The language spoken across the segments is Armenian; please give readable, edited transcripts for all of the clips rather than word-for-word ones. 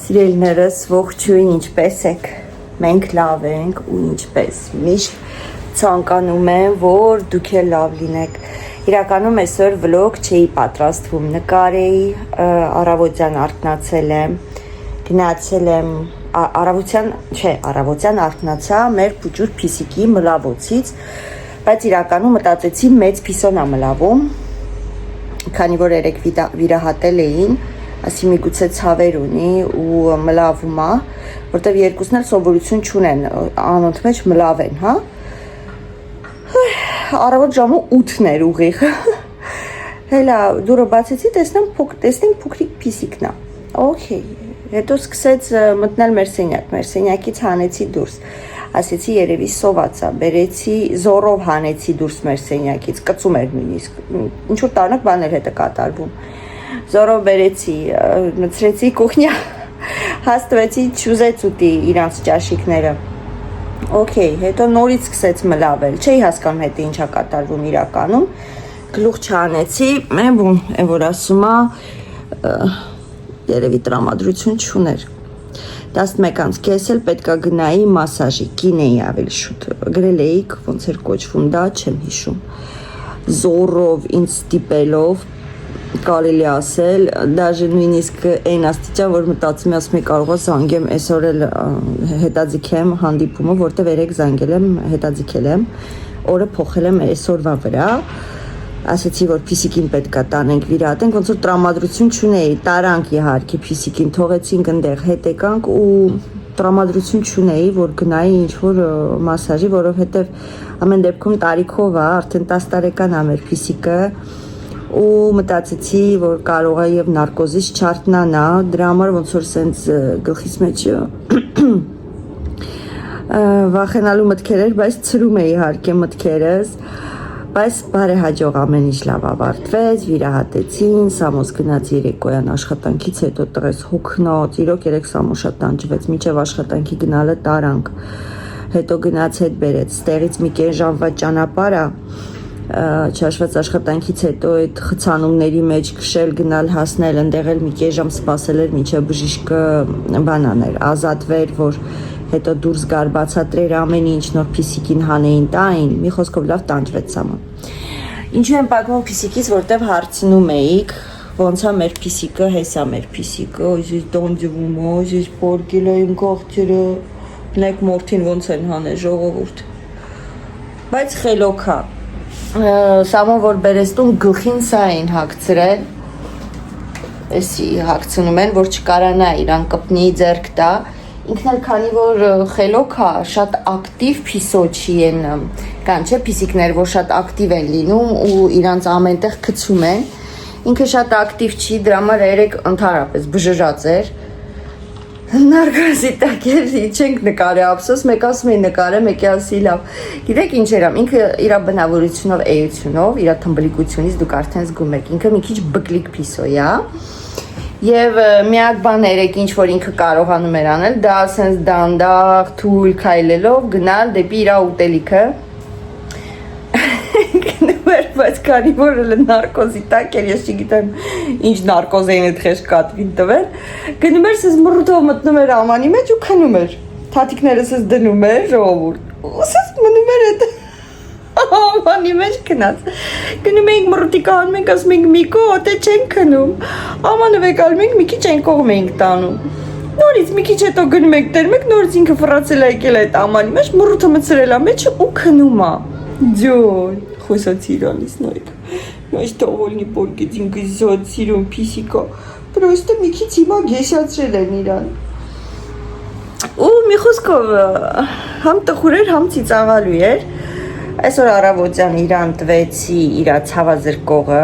Սիրելիներս ողջույն, ինչպես եք, մենք լավ ենք ու ինչպես միշտ ցանկանում եմ, որ դուք էլ լավ լինեք։ Իրականում այսօր վլոգ չէի պատրաստվում, նկարեի, առավոտյան արթնացել եմ, գնացել եմ, առավոտյան արթնացա մեր փուճուր փիսիկի մլավոցից, բայց իրականում մտածեցի մեծ փիսոն ա մլավում, քանի որ երեք վիրահատել էին, ասի միգուցե ցավեր ունի ու մլավում է, որտեվ երկուսն էլ սովորություն չունեն, անոնց մեջ մլավեն, հա։ Առավոտ ժամը 8-ն էր ուղիղ։ Հելա դուրը բացեցի, տեսնենք փոքրիկ փիսիկն է։ Okay, հետո սկսեց մտնել մեր սենյակից հանեցի դուրս։ Ասեցի երևի սոված է, բերեցի զորով հանեցի դուրս մեր սենյակից, կծում էր նույնիսկ։ Ինչ որ տարնակ բաներ հետ է կատարվում։ Զորով բերեցի, մցրեցի կուխնյա, հաստվեցի չուզեց ուտի իրանց ճաշիկները։ Okay, հետո նորից սկսեց մլավել, չէի հասկանում հետը ինչ է կատարվում իրականում, գլուխ չանեցի, այն որ ասում է, երևի տրամադրություն չուներ։ 11 անց կես էլ պետք է գնայի մասաժի, կին էի ավելի շուտ, գրել էիք, ոնց էր կոչվում, դա չեմ հիշում, զորով ինձ ստիպելով, կարելի ասել, դաժե նույնիսկ այն աստիճան, որ մտածում եմ, ասում եմ կարող է զանգեմ, այսօր էլ հետաձգեմ հանդիպումը, որտեվ երեք զանգել եմ, հետաձգել եմ, օրը փոխել եմ այսօրվա վրա, ասեցի, որ փիսիկին պետք է տանենք վիրահատենք, ոնց որ տրամադրություն չունեի, տարանք իհարկե փիսիկին թողեցինք այնտեղ, հետ եկանք ու տրամադրություն չունեի, որ գնայի ինչ-որ մասաժի, որովհետև ամեն դեպքում տարիքով է, արդեն 10 տարեկան է մեր փիսիկը ու մտածեցի, որ կարող է եւ նարկոզից չարթնանա, դրա համար ոնց որ սենց գլխից մեջ վախենալու մտքեր էր, բայց ցրում էի իհարկե մտքերս, բայց բարեհաջող ամեն ինչ լավ ավարտվեց, վիրահատեցին, Սամոս գնաց երեկոյան աշխատանքից հետո տղես հոգնած, իրոք երեք Սամոշա տանջվեց, մինչև աշխատանքի գնալը տարանք, հետո գնաց հետ բերեց, ստեղից մի կես ժամվա ճանապարհ է, չհաշված աշխատանքից հետո այդ խցանումների մեջ քշել, գնալ, հասնել, ընդեղ էլ մի կես ժամ սպասել էր, մինչև բժիշկը բանաներ, ազատվեր, որ հետո դուրս գար, բացատրեր ամեն ինչ, նոր փիսիկին հանեին, տային, մի խոսքով լավ տանջվեց Սամը։ Ինչու եմ պատմում փիսիկից, որտեվ հարցնում էիք, ոնց է մեր փիսիկը, հեսա մեր փիսիկը, ույս տանջվում, ույս պորկել է իմ կողքերը, նեք մորթին ոնց են հանել ժողովուրդ։ Բայց խելոք է։ Սամոն որ բերես տուն գլխին սա էին հագցրել, էսի հագցնում են, որ չկարանա իրան կպնի ձեռք տա, ինքն էլ քանի որ խելոք է, շատ ակտիվ փիսոչի են, կան չէ փիսիկներ, որ շատ ակտիվ են լինում ու իրանց ամենտեղ գցում են, ինքը շատ ակտիվ չի, դրա համար երեք ընդհանրապես բժժած էր, նարգազի տակեր չենք նկարի ափսոս, մեկ ասում էի նկարը, մեկի ասի լավ, գիտեք ինչ երամ, ինքը իրա բնավորությունով, էությունով, իրա թմբլիկությունից դուք արդեն զգում եք, ինքը մի քիչ բկլիկ փիսոյ է, եւ միակ բան երեք ինչ որ ինքը կարողանում էր անել, դա ասենց դանդաղ, թույլ քայլելով գնալ դեպի իրա ուտելիքը, բայց քանի որ նարկոզի տակ էր, ես չգիտեմ ինչ նարկոզ էին այդ խեղճ կատվին տվել, գնում էր սենց մռութով մտնում էր ամանի մեջ ու քնում էր, թաթիկները սենց դնում էր ժողովուրդ, ու սենց մնում էր այդ ամանի մեջ քնած, գնում էինք մռութի կանում ենք, ասում ենք Միկո, օտե չենք քնում, ամանը վեկալում ենք, մի քիչ այն կողմ էինք տանում, նորից մի քիչ հետո գնում ենք տերում ենք, նորից ինքը ֆռացել է եկել այդ ամանի մեջ, մռութը մցրել է մեջը ու քնում է, ջոյ Խոսացի իրանից նայք, նայց տողոլնի պորկեց ինքը զոտ սիրում պիսիկա, պրոստը մի քիչ հիմա գեսացրել են իրան։ Ու մի խոսքով, համ տխուր էր, համ ծիծաղալու էր, այսօր առավոտյան իրան տվեցի իրա ցավազրկողը,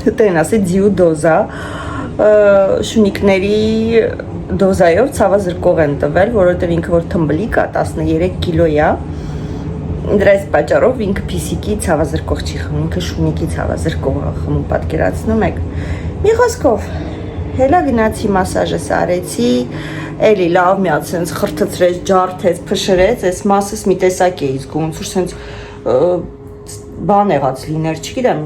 հետեն ասի ձիու դոզա, շունիկների դոզայով ցավազրկող են տվել, որովհետև ինքը որ թմբլիկ է, 13 կիլո է, Դրա այս պատճառով ինքը փիսիկի ցավազրկող չի խմում, ինքը շունիկի ցավազրկող է խմում, պատկերացնում եք։ Մի խոսքով, հելա գնացի մասաժս արեցի, էլի լավ մի հատ սենց խրթցրեց, ջարդեց, փշրեց, այս մասս մի տեսակ էի զգում, ոնց որ սենց բան եղած լիներ, չգիտեմ,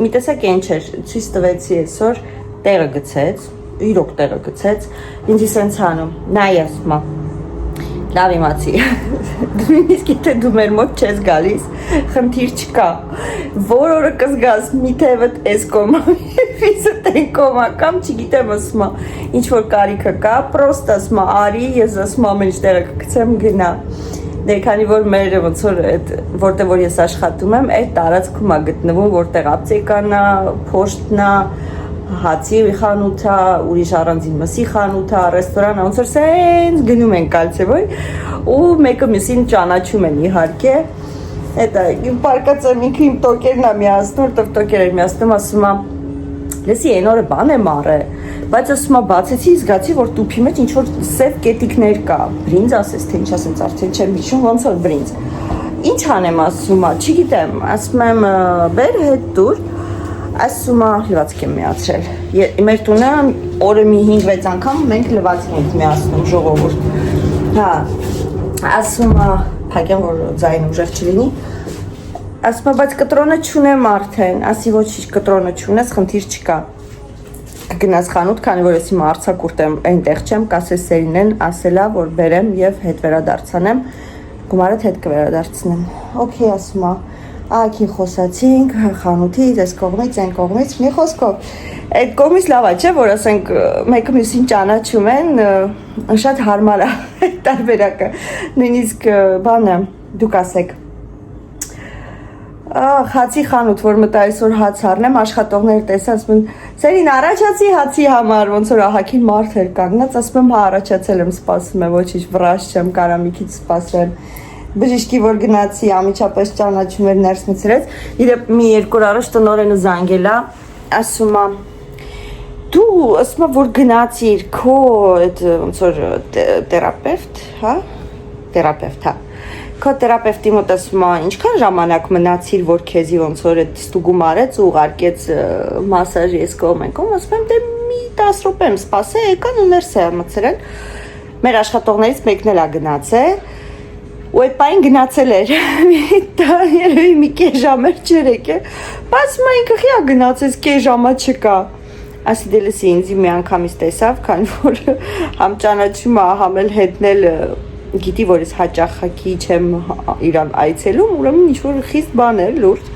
մի տեսակ այն չէր, ցույց տվեցի այսօր, տեղը գցեց, իրոք տեղը գցեց, ինձ սենց անում, նայ ասում լավ իմացի, նույնիսկ եթե դու մեր մոտ չես գալիս, խնդիր չկա, որ օրը կզգաս մի թևդ էս կոմա, վիզդ են կոմա, կամ չգիտեմ ասում ինչ որ կարիքը կա, պրոստ ասում արի, ես ասում ամեն ինչ տեղը կգցեմ գնա, դե քանի որ մեր ոնց որ որտեղ որ ես աշխատում եմ, այդ տարածքում է գտնվում, որտեղ ապտեկան է, փոշտն է, հացի խանութ է, ուրիշ առանձին մսի խանութ է, ռեստորան, ոնց որ սենց գնում են կալցեվոյ ու մեկը մյուսին ճանաչում են իհարկե։ Էդա իմ պարկած եմ ինքը իմ տոկերն է միացնում, որտեղ տոկեր էր միացնում, ասում է լսի այն օրը բան եմ առել, բայց ասում է բացեցի, զգացի որ տուփի մեջ ինչ որ սև կետիկներ կա, բրինձ ասես թե ինչ ասեմ, արդեն չեմ հիշում, ոնց որ բրինձ։ Ինչ անեմ ասում է, չգիտեմ, ասում եմ բեր հետ դուր ասում է լվացք եմ միացրել, մեր տունը օրը մի 5-6 անգամ մենք լվացք ենք միացնում ժողովուրդ, հա, ասում է, փակեմ որ ձայնը ուժեղ չլինի, ասում է, բայց կտրոնը չունեմ արդեն, ասի ոչինչ կտրոնը չունես, խնդիր չկա, կգնաս խանութ, քանի որ ես հիմա արձակուրդ եմ, այնտեղ չեմ, կասես Սերինեն ասելա, որ բերեմ եւ հետ վերադարձանեմ, գումարդ հետ կվերադարձնեմ, օքեյ ասում է, ակի խոսացինք, խանութից, այս կողմից, այն կողմից, մի խոսքով, այդ կողմից լավ է, չէ, որ ասենք մեկը մյուսին ճանաչում են, շատ հարմար է տարբերակը, նույնիսկ բանը, դուք ասեք, հացի խանութ, որ մտա այսօր հաց առնեմ, աշխատողները տեսա, ասում են, Սերին առաջացի հացի համար, ոնց որ ահագին մարդ էր կանգնած, ասում եմ, հա առաջացել եմ, սպասում եմ, ոչինչ վրաշ չեմ, կարա մի քիչ սպասեմ բժիշկի որ գնացի, ամիջապես ճանաչում էր ներս մցրեց, իրեւ մի 2 օր առաջ տնօրենը զանգել է, ասում է դու ասում որ գնացիր քո այդ ոնց որ թերապևտ, հա, քո թերապևտի մոտ ասում է ինչքան ժամանակ մնացիր որ քեզի ոնց որ այդ ստուգում արեց ու ուղարկեց մասաժ ես կողմ ենք, ասում եմ դե մի 10 րոպե եմ սպասել, եկան ու ներս է մցրել, մեր աշխատողներից մեկն էլ է գնացել ու այդ պայն գնացել էր, երևի մի կես ժամ էր չեր եկել, բայց մա ինքը խիա գնացեց, կես ժամա չկա, ասի դե լսի ինձի մի անգամից տեսավ, քանի որ համ ճանաչում է, համ էլ հետնել գիտի, որ ես հաճախակի չեմ իրան այցելում, ուրեմն ինչ-որ խիստ բան էր, լուրջ,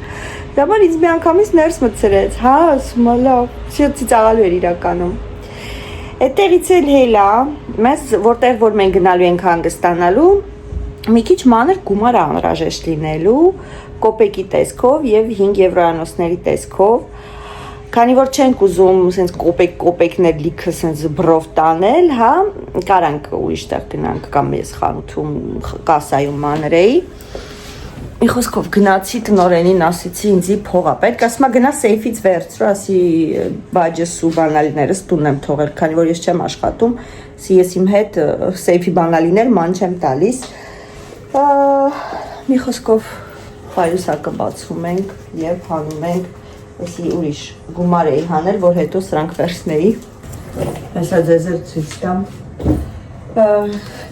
դամար ինձ մի անգամից ներս մտցրեց, հա, ասում լավ, ծիծաղալու էր իրականում, այդտեղից էլ հելա, մեզ որտեղ որ մենք գնալու ենք հանգստանալու, մի քիչ մանր գումար անհրաժեշտ լինելու կոպեկի տեսքով եւ 5 եվրոյանոցների տեսքով քանի որ չենք ուզում sense կոպեկներ լիքը sense բրով տանել հա կարանք ուրիշ տեղ գնանք կամ ես խանութում կասայում մանրեի մի խոսքով գնացի տնօրենին ասեցի ինձի փողա պետք ասма գնա սեյֆից վերցրու ասի բաջես ու բանալիներս տուն եմ թողել քանի որ ես չեմ աշխատում ասի ես իմ հետ սեյֆի բանալիներ ման չեմ տալիս մի խոսքով ֆայլուսակը բացում ենք եւ հանում ենք այսի ուրիշ գումար էի հանել որ հետո սրանք վերցնեի հեսա ձեզ ցույց տամ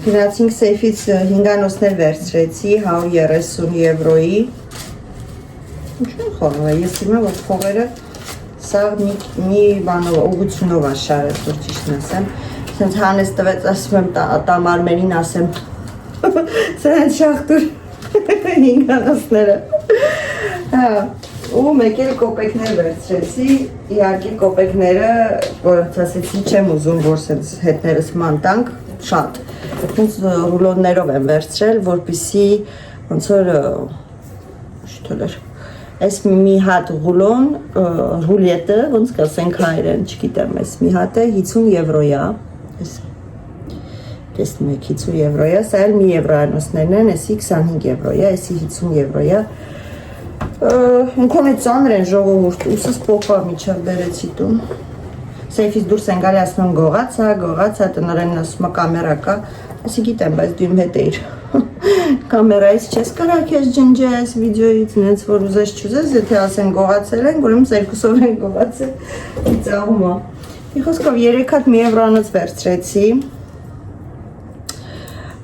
գնացինք սեյֆից 5-անոցներ վերցրեցի 130 եվրոյի ինչու խորը ես հիմա որ փողերը սա մի բանով ուղղությունով աշարեց որ ճիշտն ասեմ sense հանես տվեց ասում եմ տամարմերին ասեմ Սրանց շախտուր 5-անոցները ու մեկ էլ կոպեկներ վերցրեցի իհարկե կոպեկները որոնց ասեցի չեմ ուզում որ սենց հետներս ման տանք շատ հենց ռուլոններով եմ վերցրել որպեսզի ոնց որ շուտներ այս մի հատ ռուլոն ռուլետը ոնց կասենք հայերեն չգիտեմ այս մի հատը 50 եվրոյա այս տեսնում եք 50 եվրոյա, սա էլ մի եվրոյանոցներն են, էսի 25 եվրոյա, էսի 50 եվրոյա ընքոն է ծանր են ժողովուրդ, ուսս պոպա միջավ բերեցի տուն սեյֆից դուրս են գալի ասում եմ գողացա, տնօրենն ասում է կամերա կա, ասի գիտեմ, բայց դու իմ հետ էիր կամերայից չես կարա քեզ ջնջես վիդեոից, նենց որ ուզես չուզես, եթե ասեն գողացել են, ուրեմն երկուսով են գողացել, ծաղում է մի խոսքով 3 հատ մի եվրանոց վերցրեցի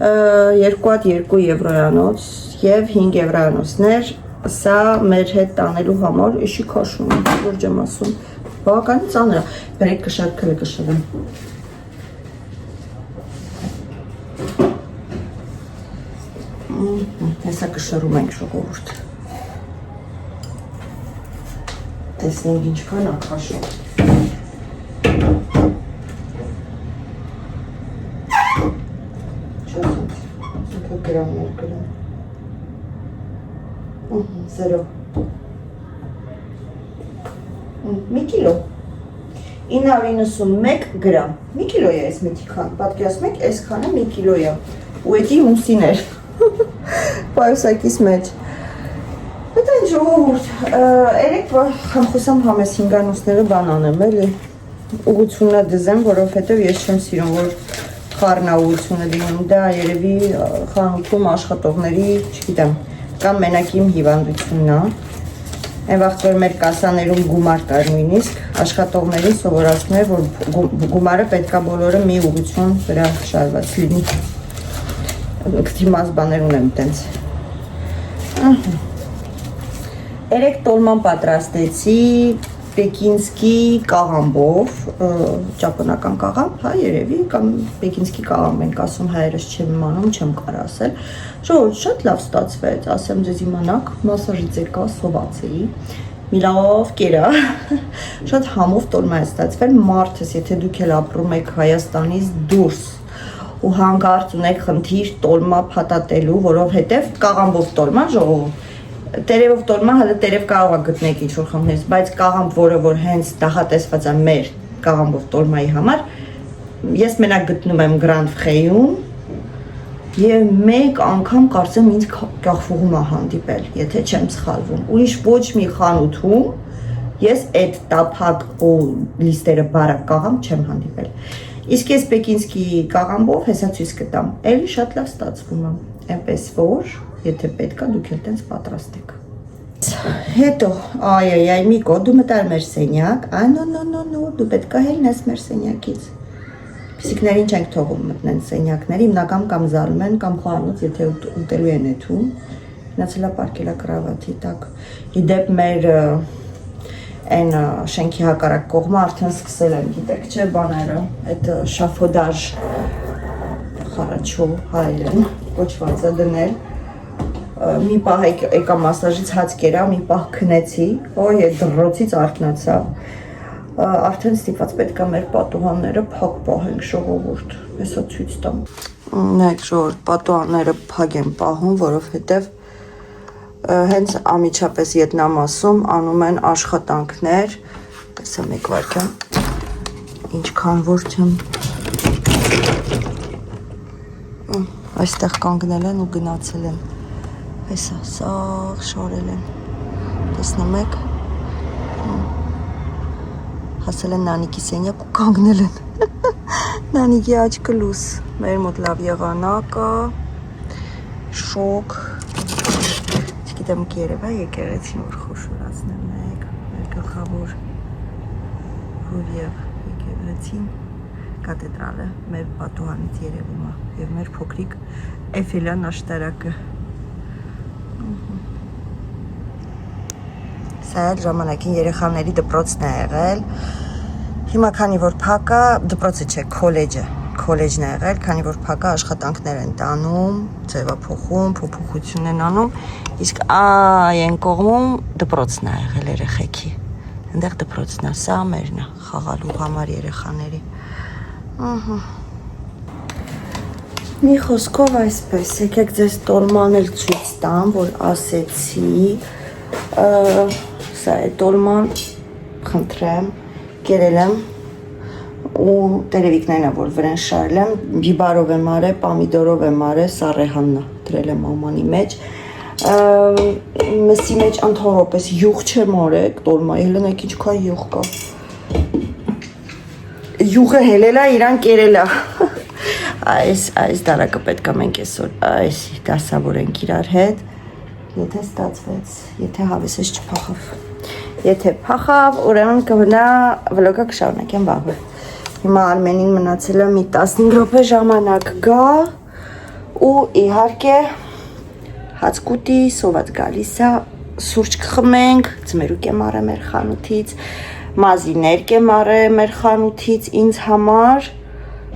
2 հատ 2 եվրոյանոց եւ 5 եվրոյանոցներ սա մեր հետ տանելու համար իշի քաշում լուրջ եմ ասում Բավականին ծանր է։ Բերեք կշարքերը կշռեմ։ Հեսա կշռում ենք ժողովուրդ։ Տեսնենք ինչքան է քաշում։ Գրամներ գրամ։ 0 1 կիլո 991 գրամ 1 կիլո է այս մետիկան, պատկերացնում եք, այս քանը 1 կիլո է ու էդի մուսիներ պայուսակիս մեջ Դա ինչ ժողովուրդ, երեք խոսամ համես հինգանոցները բանանեմ, էլի ուղղություննա դզեմ, որովհետև ես չեմ սիրում, որ խառնաուությունը լինում, դա երևի խանութում աշխատողների, չգիտեմ, կամ մենակ իմ հիվանդությունն է։ Այն վաղ որ մեր կասաներում գումար կար նույնիսկ, աշխատողներին սովորացնում է, որ գումարը պետքա բոլորը մի ուղղություն վրա շարված լինի։ Դիմաց բաներ ունեմ տենց։ Երեք տոլման պատրաստեցի պեկինսկի կաղամբով, ճապոնական կաղամբ, հա երևի, կամ պեկինսկի կաղամբ ենք ասում, հայերս չեմ իմանում, չեմ կարող ասել։ Ժողովուրդ շատ լավ ստացվեց, ասեմ ձեզ իմանաք, մասաժից եկա, սովածեի, մի լավ կերա, շատ համով տոլմա է ստացվել, մարդս, եթե դուք էլ ապրում եք Հայաստանից դուրս ու հանկարծ ունեք խնդիր տոլմա փաթաթելու, որովհետև կաղամբով տոլմա ժողովուրդ Տերևով տոլմա հələ տերև կարող է գտնեք ինչ-որ խմբներից, բայց կաղամբ, որը որ հենց նախատեսված է մեր կաղամբով տոլմայի համար, ես մենակ գտնում եմ Grand Frey-ում եւ մեկ անգամ կարծեմ ինձ կախվողում է հանդիպել, եթե չեմ սխալվում։ Ուրիշ ոչ մի խանութում ես այդ տափակ ու լիստերը բարակ կաղամբ չեմ հանդիպել։ Իսկ ես պեկինսկի կաղամբով հեսա ցույց կտամ, էլի շատ լավ ստացվում է, այնպես որ Եթե պետք է դուք էլ տենց պատրաստեք։ Հետո, այ, Միկո, դու մտար մեր սենյակ, նո, դու պետք է հելնես մեր սենյակից։ Փիսիկներին չենք թողում մտնեն սենյակների, հիմնական կամ զարում են, կամ խառնուց, եթե ուտելու են էթում, գնացել է պարկելա կրավաթի տակ։ Իդեպ մեր այն շենքի հակառակ կողմը արդեն սկսել են, գիտեք չէ, բաները, այդ շաֆոդաժ խառաչո հայերեն, կոչված է դնել մի պահ եկա մասաժից հաց կերա, մի պահ քնեցի, այդ դռոցից արթնացավ, արդեն ստիպված պետք է մեր պատուհանները փակ պահենք ժողովուրդ, հեսա ցույց տամ։ Նայեք ժողովուրդ, պատուհանները փակ են պահում, որովհետև հենց ամիջապես Վիետնամասում անում են աշխատանքներ, տեսա մեկ վայրկյան, ինչքան որ չեմ այստեղ կանգնել են ու գնացել են Հեսա, սաղ շարել են, տեսնում եք, հասել են նանիկի սենյակ ու կանգնել են, նանիկի աչքը լուս, մեր մոտ լավ եղանակը, շոկ, չգիտեմ կերև է եկեղեցին, որ խոշորացնեմ նայեք, մեր գլխավոր հոր և եկեղեցին, կատեդրալը մեր պատուհանից երևում է և մեր փոքրիկ Էյֆելյան աշտարակը Սա էլ ժամանակին երեխաների դպրոցն է եղել Հիմա քանի որ փակ է, դպրոցը չէ, քոլեջն է եղել, քանի որ փակ է աշխատանքներ են տանում, ձևափոխում, փոփոխություն են անում, իսկ այն կողմում դպրոցն է եղել երեխեքի, այնտեղ դպրոցն է, սա մերն է, խաղալու համար երեխաների։ Մի խոսքով այսպես, եկեք ձեզ տոլման էլ ցույց տամ, որ ասեցի, սա է տոլման, խնդրեմ, կերել եմ ու տերևիկներն է, որ վրան շարել եմ, բիբարով եմ արել, պամիդորով եմ արել, սառեհանն է, դրել եմ ամանի մեջ, մսի մեջ անթողոպես յուղ չեմ արել, տոլմայի, հելնեք ինչքան յուղ կա, յուղը հելել է, իրան կերել է, այս դարակը պետք է մենք այսօր, այս դասավորենք իրար հետ, եթե ստացվեց, եթե հավեսես չփախավ, եթե փախավ, ուրեմն կվնա վլոգը կշարունակեմ վաղը, հիմա Արմենին մնացել է մի 15 րոպե ժամանակ գա ու իհարկե հացկուտի սոված գալիս է, սուրճ կխմենք, ձմերուկ եմ առել մեր խանութից, մազիներ եմ արել մեր խանութից ինձ համար,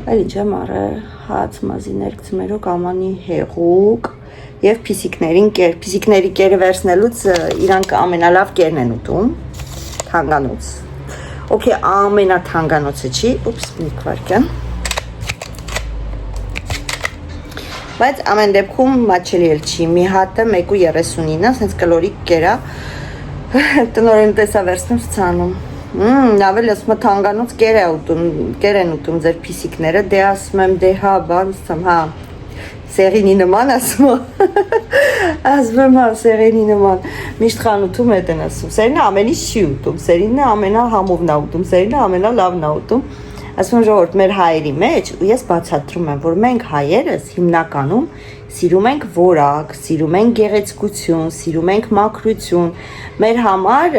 այլ ինչ եմ արել, հաց, մազիներ, ծմերոկ, ամանի հեղուկ եւ փիսիկների կերը վերցնելուց իրանք ամենալավ կերն են ուտում, թանկանոց։ Okay, ամենաթանկանոցը չի, ուպս, մի քվարկյան։ Բայց ամեն դեպքում մաչելի էլ չի, մի հատը 1.39, սենց կլորիկ կերա, տնորեն տեսա վերցնում ցանում։ Ավել ասում թանկանոց կեր են ուտում ձեր փիսիկները, դե ասում եմ, դե հա, բան, հա, սեղինի նման ասում ասում եմ, հա, սեղինի նման, միշտ խանութում հետ են ասում, սերինը ամեն ինչ չի ուտում, սերինը ամենահամովն է ուտում, սերինը ամենալավն է ուտում, ասում եմ ժողովուրդ մեր հայերի մեջ, ու ես բացատրում եմ, որ մենք հայերս հիմնականում սիրում ենք որակ, սիրում ենք գեղեցկություն, սիրում ենք մաքրություն, մեր համար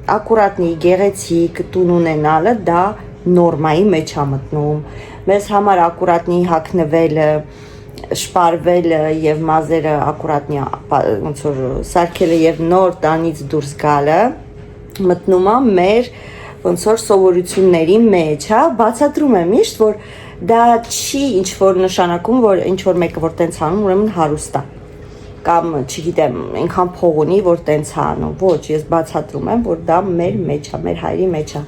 ակուրատնի գեղեցիկ տուն ունենալը դա նորմայի մեջ է մտնում, մեզ համար ակուրատնի հագնվելը, շպարվելը եւ մազերը ակուրատնի ոնց որ սարքելը եւ նոր տանից դուրս գալը մտնում է մեր ոնց որ սովորությունների մեջ, հա, բացատրում եմ միշտ, որ դա չի ինչ որ նշանակում, որ ինչ որ մեկը որ տենց անում, ուրեմն հարուստ է կամ չգիտեմ, այնքան փող ունի, որ տենց է անում, ոչ, ես բացատրում եմ, որ դա մեր մեջ է, մեր հայերի մեջ է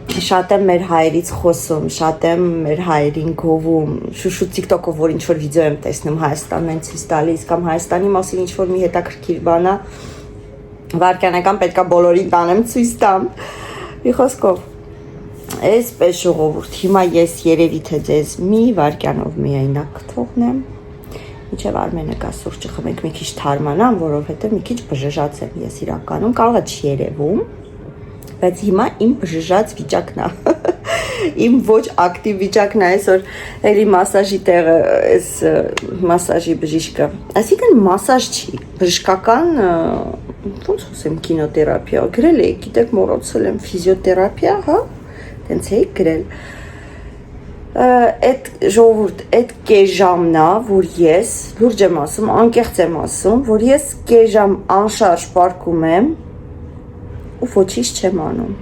շատ եմ մեր հայերից խոսում, շատ եմ մեր հայերին գովում, շուշու TikTok-ով որ ինչ-որ վիդեո եմ տեսնում Հայաստանն են ցույց տալիս կամ Հայաստանի մասին ինչ-որ մի հետաքրքիր բան է, վարքյանական պետքա բոլորին տանեմ ցույց տամ։ Մի խոսքով, այսպես ժողովուրդ, հիմա ես երևի թե ձեզ մի վարքյանով միայնակ թողնեմ, մինչև Արմենը գա սուրճը խմենք մի քիչ թարմանամ, որովհետև մի քիչ բժժած եմ ես իրականում, կարող է չի երևում բայց հիմա իմ բժժած վիճակն է, իմ ոչ ակտիվ վիճակն է, այսօր էլի մասաժի տեղը, այս մասաժի բժիշկը, այսինքն մասաժ չի, բժշկական, ոնց խոսեմ կինոթերապիա, գրել էի, գիտեք մոռացել եմ, ֆիզիոթերապիա, հա, տենց էի գրել, այդ ժողովուրդ, այդ կես ժամն է, որ ես, լուրջ եմ ասում, անկեղծ եմ ասում, որ ես կես ժամ անշարժ պարկում եմ, ու ոչինչ չեմ անում,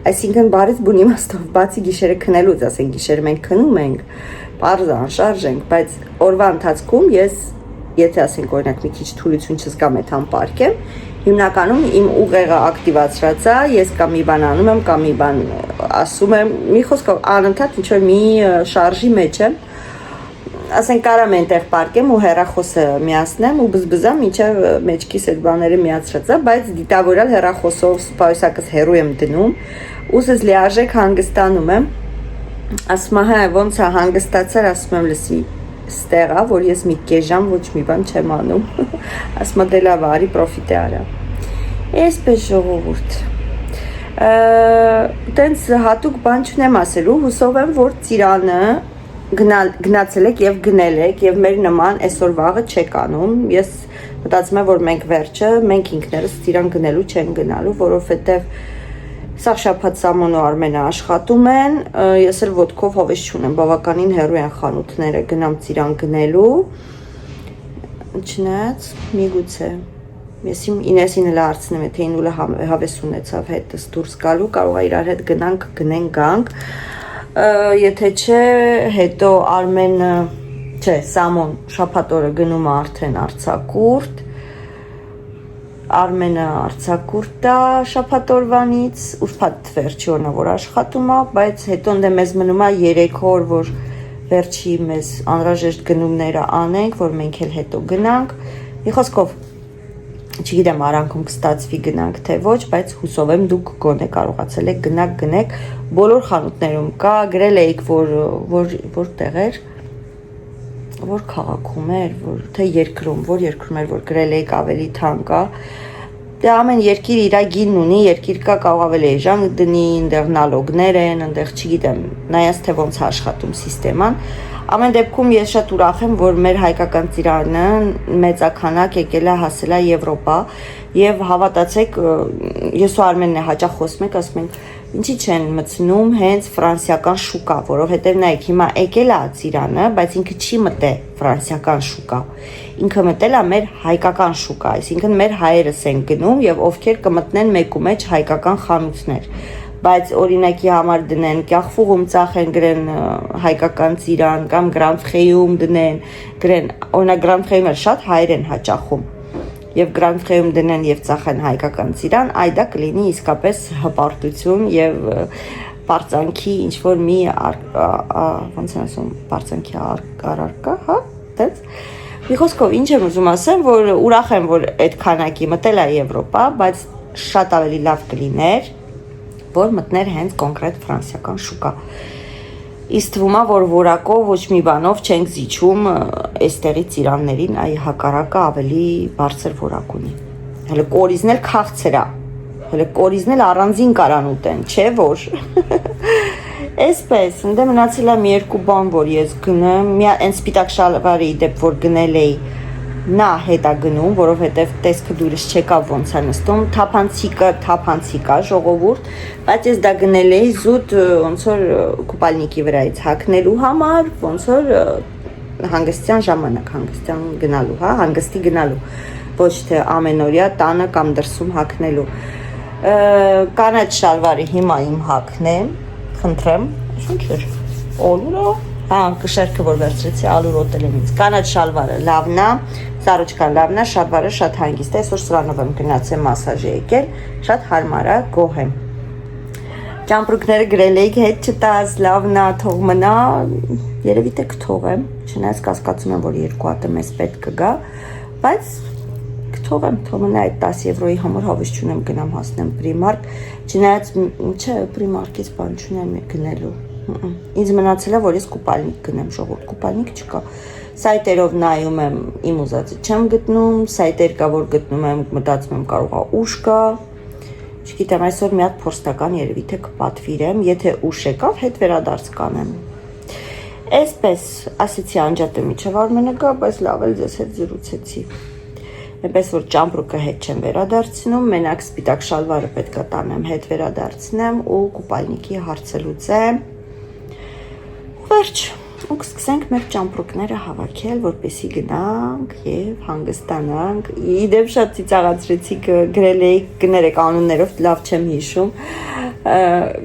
այսինքն բարից բուն իմաստով, բացի գիշերը քնելուց, ասենք գիշերը մենք քնում ենք, պարզ անշարժ ենք, բայց օրվա ընթացքում ես, եթե ասենք օրինակ մի քիչ թուլություն չզգամ այդ անպարկեմ, հիմնականում իմ ուղեղը ակտիվացրած է, ես կամ մի բան անում եմ, կամ մի բան ասում եմ, մի խոսքով անընդհատ ինչ-որ մի շարժի մեջ եմ, ասենք կարամ այնտեղ պարկեմ ու հեռախոսը միացնեմ ու բզբզամ մինչև մեջքիս այդ բաները միացրած է, բայց դիտավորյալ հեռախոսով պայուսակս հեռու եմ դնում, ուսս լիարժեք հանգստանում եմ, ասում եմ, հա, ոնց է հանգստացար, ասում եմ, լսի, ստեղ է, որ ես մի կես ժամ ոչ մի բան չեմ անում, ասում եմ, դե լավ, արի պրոֆիտ է արա, այսպես ժողովուրդ, տենց հատուկ բան չունեմ ասելու, հուսով եմ, որ ծիրանը գնացել եք եւ գնել եք եւ մեր նման այսօր վաղը չեք անում, ես մտածում եմ, որ մենք վերջը, մենք ինքներս ծիրան գնելու չեն գնալու, որովհետեւ սա շաբաթ Սամոն ու Արմենը աշխատում են, ես էլ ոտքով հովես չունեմ, բավականին հեռու են խանութները, գնամ ծիրան գնելու, չնայած միգուցե, ես իմ Ինեսին էլ հարցնում եմ, թե Ինուլը հավես ունեցավ հետս դուրս գալու, կարող է իրար հետ գնանք, գնենք, գանք, եթե չէ, հետո Արմենը, չէ, Սամոն շաբաթ օրը գնում է արդեն արձակուրդ, Արմենը արձակուրդ է շաբաթ օրվանից, ուրբաթ վերջի օրն է, որ աշխատում է, բայց հետո դե մեզ մնում է 3 օր, որ վերջի մեզ անհրաժեշտ գնումները անենք, որ մենք էլ հետո գնանք, մի խոսքով չգիտեմ արանքում կստացվի գնանք թե ոչ, բայց հուսով եմ դուք գոնե կարողացել եք գնաք, բոլոր խանութներում կա, գրել էիք, որ տեղեր, որ քաղաքում էր, թե երկրում, որ երկրում էր, որ գրել էիք ավելի թանկ է, դե ամեն երկիր իր գինն ունի, երկիր կա կարող ավելի էժան դնի, այնտեղ նալոգներ են, այնտեղ չգիտեմ, նայած թե ոնց է աշխատում սիստեման, ամեն դեպքում ես շատ ուրախ եմ, որ մեր հայկական ծիրանը մեծաքանակ եկել է հասել է Եվրոպա եւ հավատացեք, ես ու Արմենն է հաճախ խոսում ենք, ասում ենք Ինչի չեն մտցնում հենց ֆրանսիական շուկա, որովհետև նայեք հիմա եկել է Ծիրանը, բայց ինքը չի մտել ֆրանսիական շուկա։ Ինքը մտել է մեր հայկական շուկա, այսինքն մեր հայերս են գնում եւ ովքեր կմտնեն մեկումեջ հայկական խանութներ։ Բայց օրինակի համար դնեն կախվուղում ծախեն գրեն հայկական Ծիրան կամ Գրանդ-Ֆրեյում դնեն, գրեն, օրինակ Գրանդ-Ֆրեյում շատ հայեր են հաճախում։ Եւ Գրանդ-Ֆրեյում դնեն եւ ծախեն հայկական Ծիրան, այդա կլինի իսկապես հպարտություն եւ բարձանքի ինչ որ մի ոնց են ասում, բարձանքի առարկա, հա, դες։ Մի խոսքով ինչ եմ ուզում ասեմ, որ ուրախ եմ, որ այդ քանակի մտել է Եվրոպա, բայց շատ ավելի լավ կլիներ, որ մտներ հենց կոնկրետ ֆրանսիական շուկա։ Իսկ թվում է, որ որակով ոչ մի բանով չենք զիջում այստեղի ծիրաններին, այ հակառակը ավելի բարձր որակ ունի։ Հələ կորիզն էլ քաղցր է։ Հələ կորիզն էլ առանձին կարան ուտեն, չէ՞ որ։ Այսպես, ընդ մնացել է մի երկու բան, որ ես գնեմ, մի այն սպիտակ շալվարի դեպ որ գնել էի, նա հետ է գնում, որովհետև տեսքը դուրս չեկավ ոնց է նստում, թափանցիկա ժողովուրդ, բայց ես դա գնել էի զուտ ոնց որ կուպալնիկի վրայից հագնելու համար, ոնց որ հանգստյան ժամանակ, հանգստյան գնալու, հա, հանգստի գնալու, ոչ թե ամենօրյա տանը կամ դրսում հագնելու։ Կանաչ շալվարի հիմա իմ հագնեմ, խնդրեմ, ինչ էր, օլուրը, հա, կշերքը որ վերցրեցի, ալուր օտել եմ ինձ, կանաչ շալվարը լավն է, Սարոջկան լավն է, շալվարը շատ հանգիստ է, այսօր սրանով եմ գնացել մասաժի եկել, շատ հարմար է, գոհ եմ։ Ճամպրուկները գրել էիք, հետ չտաս, լավն է, թող մնա, երևի թե կթողեմ, չնայած կասկածում եմ, որ 2 հատ մեզ պետք կգա, բայց կթողեմ, թող մնա այդ 10 եվրոյի համար հավես չունեմ գնամ հասնեմ Primark, չնայած չէ, Primark-ից բան չունեմ գնելու։ Ինձ մնացել է, որ ես կուպալնիկ գնեմ, ժողովուրդ, կուպալնիկ չկա։ Սայտերով նայում եմ, իմ ուզածը չեմ գտնում, սայտեր կա, որ գտնում եմ, մտածում եմ կարող է ուշ կա։ Չգիտեմ, այսօր մի հատ փորձնական երևի թե կպատվիրեմ, եթե ուշ եկավ, հետ վերադարձ կանեմ։ Այսպես, ասեցի անջատը միջև Արմենը գա, բայց լավ էլ ձեզ հետ զրուցեցի։ Այնպես որ ճամպրուկը հետ չեմ վերադարձնում, մենակ սպիտակ շալվարը պետք է տանեմ, հետ վերադարձնեմ ու կուպալնիկի հարցը լուծեմ։ Վերջ, ու կսկսենք մեր ճամպրուկները հավաքել, որպեսի գնանք եւ հանգստանանք։ Իդեպ շատ ծիծաղացրեցիք, գրել էիք, գներեք անուններով, լավ չեմ հիշում։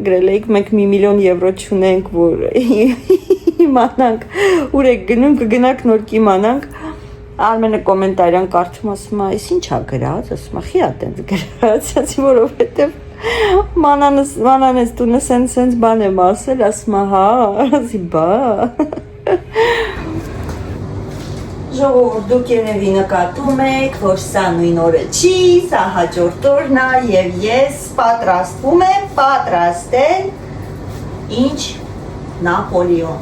Գրել էիք, մենք 1 միլիոն եվրո չունենք, որ իմանանք, ուր եք գնում, կգնանք նոր կիմանանք։ Արմենը կոմենտարյան կարդում ասում է, «Այս ինչ ա գրած», ասում է, «Խի ա տենց գրած», ասի որովհետեւ մանանես տունը սենց բան եմ ասել, ասում է, «Հա», ասի, «Բա»։ Ժողովուրդ, դուք երևի նկատում եք, որ սա նույն օրը չի, սա հաջորդ օրն է եւ ես պատրաստվում եմ պատրաստել ինչ Նապոլեոն։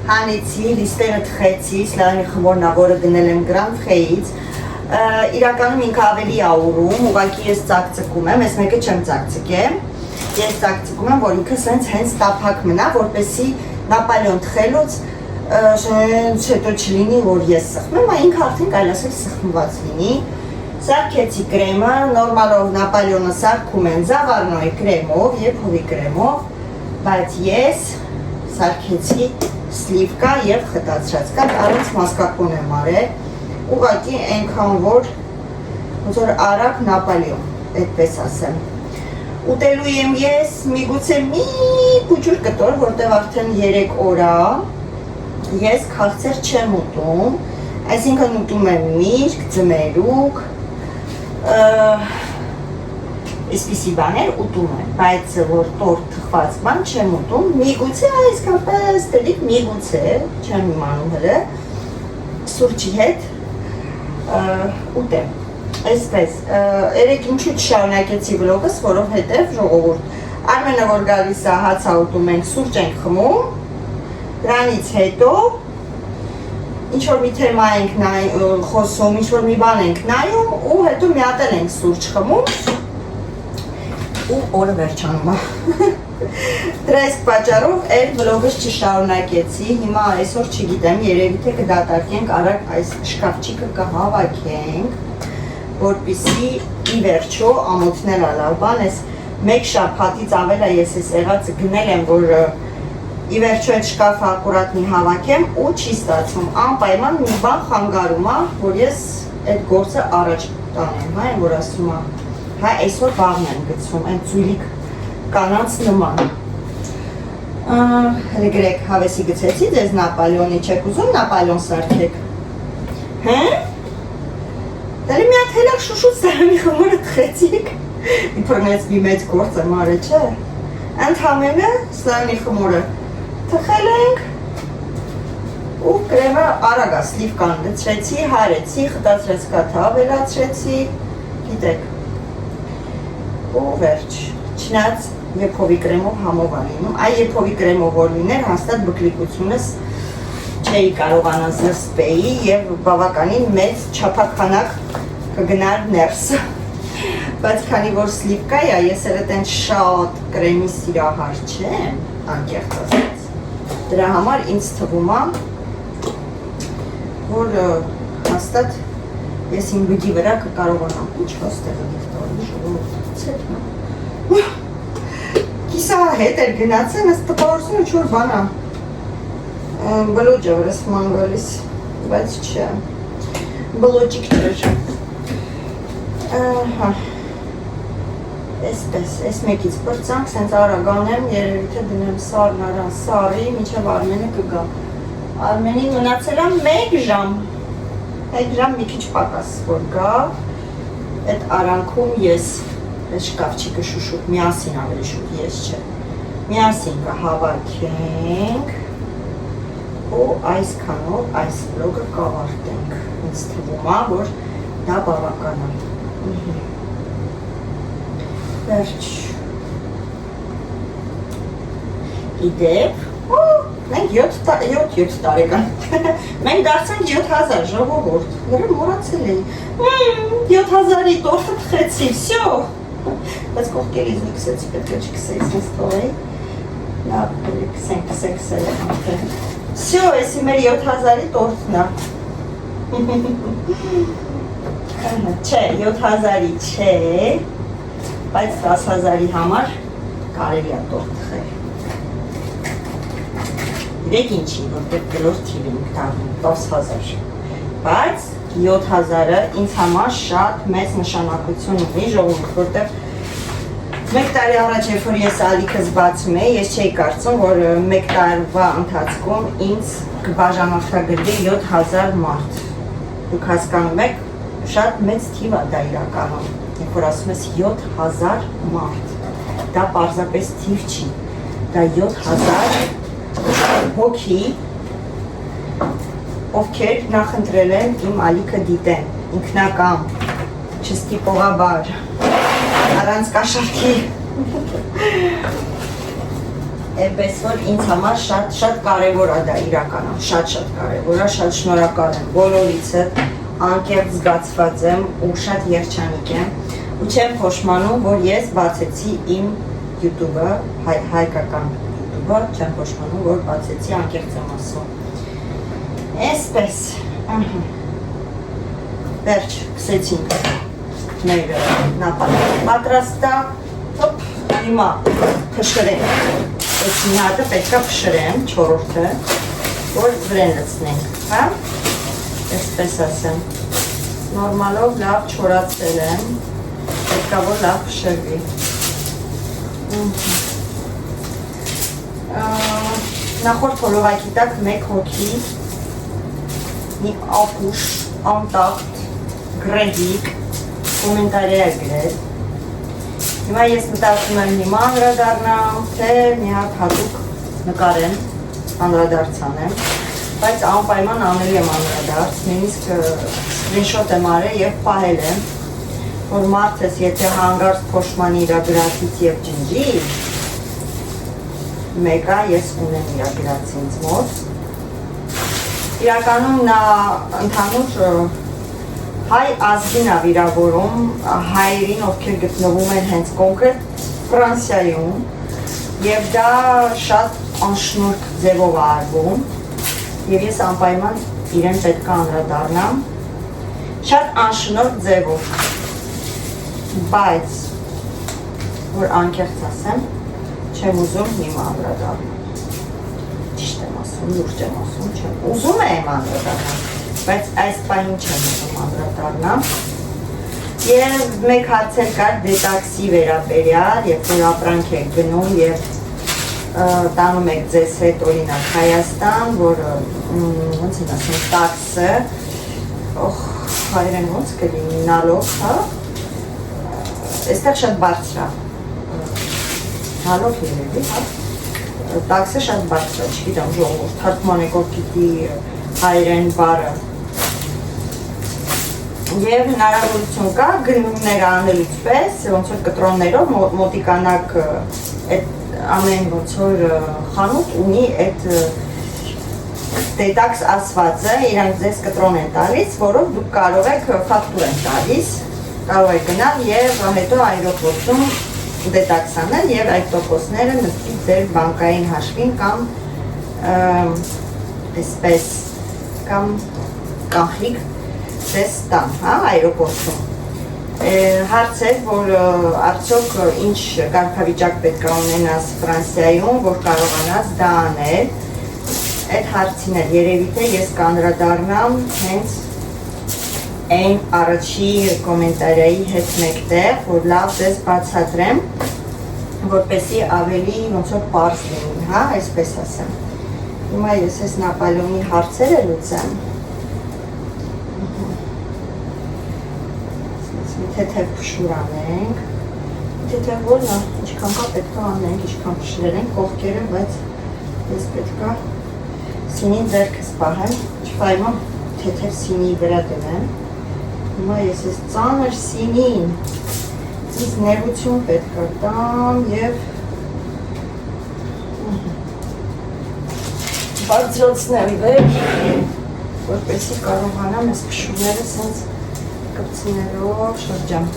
Հանեցի, լիստերը թխեցի, սլայնի խմորնա, որը գնել եմ Գրանդ-Ֆրեյից, իրականում ինքը ավելի ա ուռում, ուղղակի ես ծակծկում եմ, ես մեկը չեմ ծակծկեմ, ես ծակծկում եմ, որ ինքը սենց հենց տափակ մնա, որպեսի Նապոլեոն թխելուց հետո չլինի, որ ես սխմեմ, ինքը արդեն կարելի ասել սխմված լինի, սարքեցի կրեմը, նորմալով Նապոլեոնը սարքում են զավարնոյի կրեմով և հովի կրեմով, բայց ես սարքեցի սլիվկա և խտացրած կա, առանց մասկապոն եմ արել, ուղղակի այնքան որ ոնց որ արագ Նապոլեոն, այդպես ասեմ։ Ուտելու եմ ես միգուցե մի փուչուր կտոր, որտեղ արդեն 3 օր է, ես քաղցր չեմ ուտում, այսինքն ուտում եմ միրգ, ձմերուկ, այսպիսի բաներ ուտում եմ, բայց որ տոր թխված բան չեմ ուտում, միգուցե այսքանպես տելիք միգուցե, չեմ իմանում հլը, սուրճի հետ ուտեմ, այսպես, երեք ինչու չշարունակեցի վլոգս, որովհետև ժողովուրդ, Արմենը որ գալիս է հացա ուտում ենք, սուրճ ենք խմում, դրանից հետո, ինչ-որ մի թեմա ենք խոսում, ինչ-որ մի բան ենք նայում ու հետո մի հատ ենք սուրճ խմում ու օրը վերջանում է։ Դրա իսկ պատճառով այդ վլոգս չշարունակեցի, հիմա այսօր չգիտեմ, երևի թե կդատարկենք, արագ այս շկաֆչիկը կհավաքենք, որպեսզի ի վերջո ամոթնել լավ բան, այս մեկ շաբաթից ավել է ես այս եղած գնել եմ, որ ի վերջո այդ շկաֆը ակուրատ մի հավաքեմ ու չի ստացվում, անպայման մի բան խանգարում է, որ ես այդ գործը առաջ տանեմ, հա, որ ասում է, հա, այսօր բաղն եմ գցում, այն ծույլիկ կանանց նման։ Հələ գրեք, հավեսի գցեցի, ձեզ Նապոլեոնի չեք ուզում, Նապոլեոն սարքեք։ Հե? Դալի մի հատ հելակ շուշուց սարամի խմորը թխեցիք, իպրնեց մի մեծ գործ եմ արը, չէ։ Ընդհամենը սարամի խմորը թխել ենք ու կրեմը արագա սլիվկան լցրեցի, հարեցի, խտացրեց կաթա, ավելացրեցի, գիտեք։ Ու վերջ, չնայած եփովի կրեմով համով լինում, այ եփովի կրեմով որ լիներ, հաստատ բկլիկությունս չէի կարողանա զսպեի եւ բավականին մեծ չափականակ կգնար ներսը։ Բայց քանի որ սլիվկա է, ես էլ այդեն շատ կրեմի սիրահար չեմ, անկեղծ ասած։ Դրա համար ինձ թվում է, որ հաստատ ես իմ բջի վրա կկարողանամ ինչ հաստեղը դիքտորի ժողովուրդ Կիսա հետ էր գնացել, ես տպավորություն ինչ-որ բանա բլոջը վրս մանգալիս, բայց չէ, բլոջիկ չէր Այսպես, այս մեկից պրծանք, սենց արագանեմ, երևի թե դնեմ սարն արան սարի, մինչև Արմենը կգա Արմենին մնացել եմ 1 ժամ մի քիչ պակաս որ գա այդ արանքում ես Այս շկաֆչիկը շուշուտ, միասին ավելի շուտ, ես չէ Միասին կհավաքենք ու այսքանով այս վլոգը կավարտենք Ինձ թվում է, որ դա բավական է Վերջ Իդեպ Մենք 7 տարեկան Մենք դարձանք 7000 ժողովուրդ Լրը մորացել էի 7000-ի տորթը թխեցի, վсё Բայց կողքերից մի կսեցի, պետք է չկսեի, սենց թողեի Նա կսենք Վсё, եսի մեր 7000-ի տորթն է Չէ, 7000-ի չէ Բայց 10000-ի համար կարելի է տորթ թխել Իրեք ինչի, որտեղ գլոր թիվ ենք տաղում, 10000 Բայց 7000-ը ինձ համար շատ մեծ նշանակություն ունի ժողովուրդ, որտեղ մեկ տարի առաջ, երբ որ ես ալիքս բացում էի, ես չէի կարծում, որ մեկ տարվա ընթացքում ինձ կբաժանորդագրվի 7000 մարդ։ Դուք հասկանում եք, շատ մեծ թիվ է դա իրականում, երբ որ ասում ես 7000 մարդ։ Դա պարզապես թիվ չի, դա 7000 հոգի ովքեր նախընտրել են իմ ալիքը դիտեն, ինքնակամ, չստիպողաբար, առանց կաշառքի Էպես որ ինձ համար շատ կարևոր է դա իրականում, շատ կարևոր է, շատ շնորհակալ եմ բոլորիցը, անկեղծ զգացված եմ ու շատ երջանիկ եմ ու չեմ փոշմանում, որ ես բացեցի իմ YouTube-ը, հայկական YouTube-ը, չեմ փոշմանում, որ բացեցի անկեղծ եմ ասում Այսպես, վերջ, կսեցինք մեր նապալը պատրաստա, հիմա փշրենք, այս նատը պետքա փշրեմ, չորորդը, որ վրեն լցնենք, հա, այսպես ասեմ, նորմալով լավ չորացել եմ, պետքա որ լավ փշրվի, նախորդ հոլովակի տակ մեկ հոգի մի ապուշ, անտակտ, գրեհիկ, կոմենտարի է գրել Հիմա ես մտածում եմ հիմա անդրադառնամ, թե մի հատ հատուկ նկարեմ, անդրադարձանեմ Բայց անպայման անելի եմ անդրադարձ, նույնիսկ սկրինշոտ եմ արել և պահել եմ Որ մարդս եթե հանգարց փոշմանի իրա գրացից և ջնջի Մեկա ես ունեմ իրա գրացի ինձ մոտ Իրականում նա ընդհանուր հայ ազգին է վիրավորում, հայերին, ովքեր գտնվում են հենց կոնկրետ Ֆրանսիայում և դա շատ անշնորհք ձևով է արվում և ես անպայման իրեն պետք է անդրադառնամ շատ անշնորհք ձևով բայց որ անկեղծ ասեմ, չեմ ուզում հիմա անդրադառնալ։ Ճիշտ եմ ասում, լուրջ եմ ասում, չեմ ուզում եմ անդրադառնալ, բայց այս պահին չեմ ուզում անդրադառնալ։ Եվ մեկ հարց էլ կար դետաքսի վերաբերյալ, երբ որ ապրանք եք գնում եւ տանում եք ձեզ հետ օրինակ Հայաստան, որ ոնց են ասում, տաքսը, հայերեն ոնց կլինի, նալոգ, հա, այստեղ շատ բարձր է, նալոգ երևի, հա, տաքսը շատ բարձր է, չգիտեմ, ժողովուրդ, թարգմանեք ով գիտի հայերեն բառը, եւ հնարավորություն կա գնումներ անելուց պես, ոնց որ կտրոններով մոտիկանաք այդ ամեն ոնց որ խանութ ունի այդ դետաքս ասվածը, իրանք ձեզ կտրոն են տալիս, որով դուք կարող եք ֆակտուր են տալիս, կարող եք գնալ եւ հետո այրոպորտում դետաքս անել եւ այդ տոկոսները նստի ձեր բանկային հաշվին կամ այսպես կամ կանխիկ ձեզ տան, հա, այրոպորտում։ Հարց է, որ արդյոք ինչ կարգավիճակ պետք է ունենաս Ֆրանսիայում, որ կարողանաս դա անել, այդ հարցին էլ երևի թե ես կանդրադառնամ հենց այն առաջի կոմենտարիայի հետ մեկտեղ, որ լավ ձեզ բացատրեմ, որպեսզի ավելի ոնց որ պարզ լինի, հա, այսպես ասեմ։ Հիմա ես այս Նապոլեոնի հարցերը լուծեմ։ Թեթև փշուր անենք, թեթև որն է, ինչքան կա պետք է անենք, ինչքան փշրենք կողքերը, բայց ես պետք է սինին ձեռքս պահեմ, չպայման թեթև սինի վրա դնեմ, հիմա ես ես ծանր սինին, ինձ ներություն պետք է տամ և բարձրացնեմ վեր, որպեսզի կարողանամ ես փշուրները սենց կպցներով շրջամ։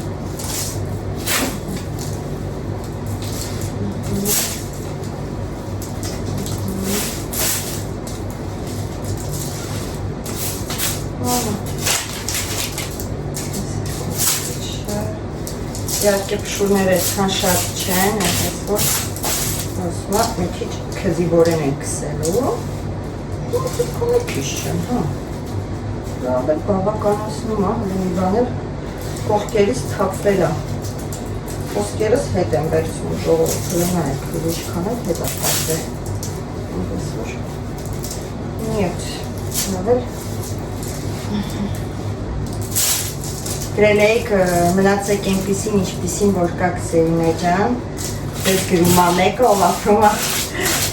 Իհարկե փշուրները այդքան շատ չեն, այսպես որ ասում եմ մի քիչ քզիվորեն են քսելու։ Ու քիչ չեն, հա։ Լավ էլ բավականացնում է, մի բան էլ կողքերից թափվել է։ Ոսկերս հետ եմ վերցնում ժողովուրդը նայեք, ինչքան էլ հետ է թափվել։ Այնպես որ նիետ, լավ էլ գրել էիք մնացեք այնպիսին, ինչպիսին որ կաք Սերինե ջան, ձեզ գրում է մեկը, ով ապրում է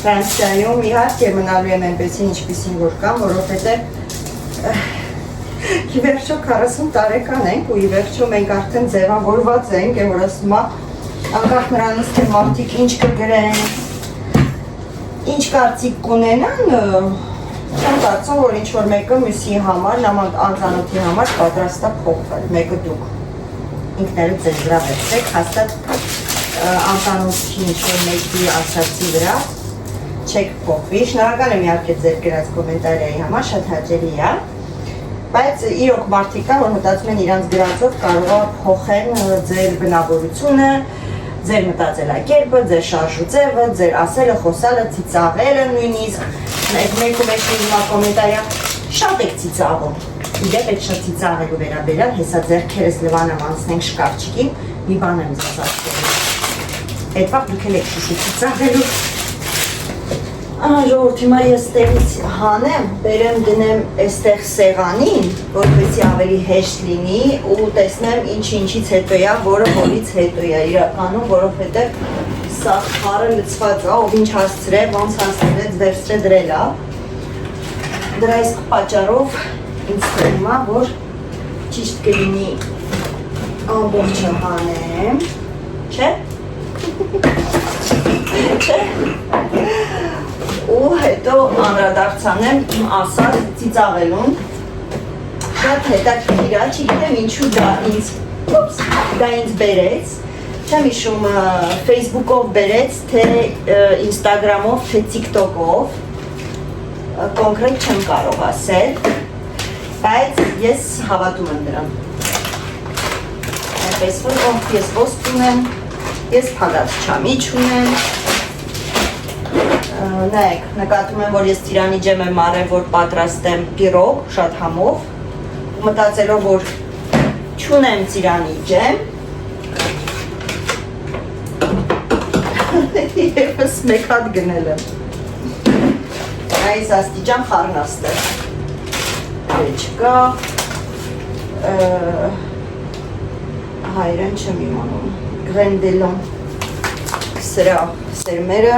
Ֆրանսիայում, իհարկե մնալու եմ այնպիսին, ինչպիսին որ կամ, որովհետև ի վերջո 40 տարեկան ենք ու ի վերջո մենք արդեն ձևավորված ենք, որ ասում է անկախ նրանից թե մարդիկ ինչ կգրեն, ինչ կարծիք կունենան, չեմ կարծում, որ ինչ-որ մեկը մյուսի համար, նման անծանոթի համար պատրաստ է փոխվել, մեկը դուք ինքներդ ձեզ վրա վերցեք, հաստատ անծանոթի ինչ-որ մեկի ասացի վրա չեք փոխվի, շնորհակալ եմ իհարկե ձեր գրած կոմենտարիայի համար, շատ հաճելի է, բայց իրոք մարդիկ կան, որ մտածում են իրանց գրածով կարող է փոխեն ձեր բնավորությունը, ձեր մտածելակերպը, ձեր շարժուձևը, ձեր ասելը, խոսալը, ծիծաղելը նույնիսկ, այդ մեկում եք հիմա կոմենտարիա շատ եք ծիծաղում, իդեպ այդ շատ ծիծաղելու վերաբերյալ, հեսա ձեռքերս լվանամ անցնենք շկարչիկին, մի բան եմ ձեզ ասելու, այդ վաղ դուք էլ եք շուշու ծիծաղելու, ժողովուրդ հիմա ես տեղից հանեմ, բերեմ դնեմ այստեղ սեղանին, որպեսզի ավելի հեշտ լինի ու տեսնեմ ինչից հետո է, որը որից հետո է իրականում, որովհետև սա խառը լցված է, ով ինչ հասցրել, ոնց հասցրեց, վերցրե դրել է։ Դրա իսկ պատճառով ինձ թվում է, որ ճիշտ կլինի ամբողջը հանեմ, չէ՞։ Չէ՞։ Ու հետո անդրադարձանեմ իմ ասած ծիծաղելուն, շատ հետաքրքիր է, չգիտեմ ինչու դա ինձ բերեց, չեմ հիշում Facebook-ով բերեց, թե Instagram-ով, թե TikTok-ով, կոնկրետ չեմ կարող ասել, բայց ես հավատում եմ դրան։ Այնպես որ ես ոսկ ունեմ, Ես փագացչամի չունեմ։ Նայեք, նկատում եմ, որ ես ծիրանի ջեմ եմ արել, որ պատրաստեմ պիրոգ, շատ համով։ Մտածելով, որ չունեմ ծիրանի ջեմ։ Եվս մեկ հատ գնել եմ։ Այս աստիճան խառնաստ է։ Չկա։ Հայրեն չեմ իմանում։ Գրենդելոն սրա սերմերը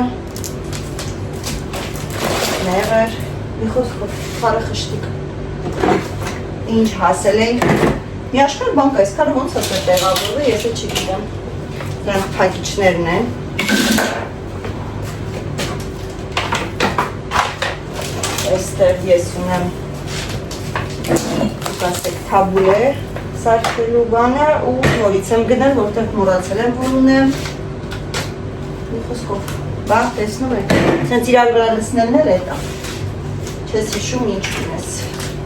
նեղր մի խոսքով խարը խշտիկ ինչ հասել ենք մի աշխար բան կա, այսքանը ոնց է տեղավորվի, ես է չգիտեմ դրանք փակիչներն են այստեղ ես ունեմ ասեք թաբուլե սարքելու բանը ու նորից եմ գնել, որտեղ մոռացել եմ, որ ունեմ մի խոսքով, բա, տեսնում եք, սենց իրար վրա լսնելն էլ էտա, չես հիշում ինչ ունես,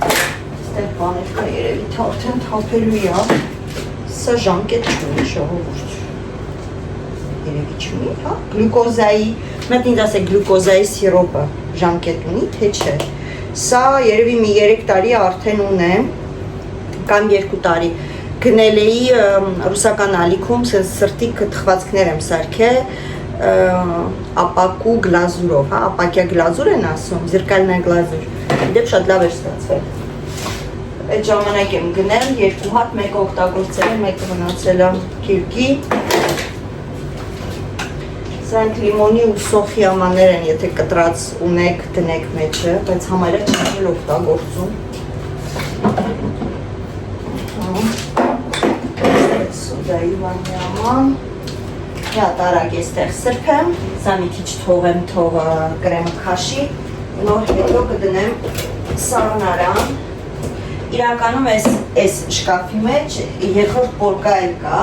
ստեղ բաներ կա երևի արդեն թափելու է, սա ժամկետ չունի ժողովուրդ, երևի չունի, հա, գլյուկոզայի, մետ ինձ ասեք գլյուկոզայի սիրոպը ժամկետ ունի, թե չէ, սա երևի մի 3 տարի արդեն ունեմ, կամ 2 տարի գնել էի ռուսական ալիքում, սենց սրտի թխվածքներ եմ սարքել ապակու գլազուրով, հա, ապակյա գլազուր են ասում, զրկալնա գլազուր, դեպ շատ լավ էր ստացվել։ Այդ ժամանակ եմ գնել, 2 հատ, մեկը օգտագործել եմ, մեկը մնացել է գիրկի։ Սրանք լիմոնի ու սոխիամաներ են, եթե կտրած ունեք, դնեք մեջը, բայց համարը չեն օգտագործում։ Սոդայի վանյաման, հատ արագ եստեղ սրպեմ, սա մի քիչ թողեմ, թողը կրեմը քաշի, նոր հետո կդնեմ սառնարան, իրականում այս շկաֆի մեջ երկրորդ պորկա էլ կա,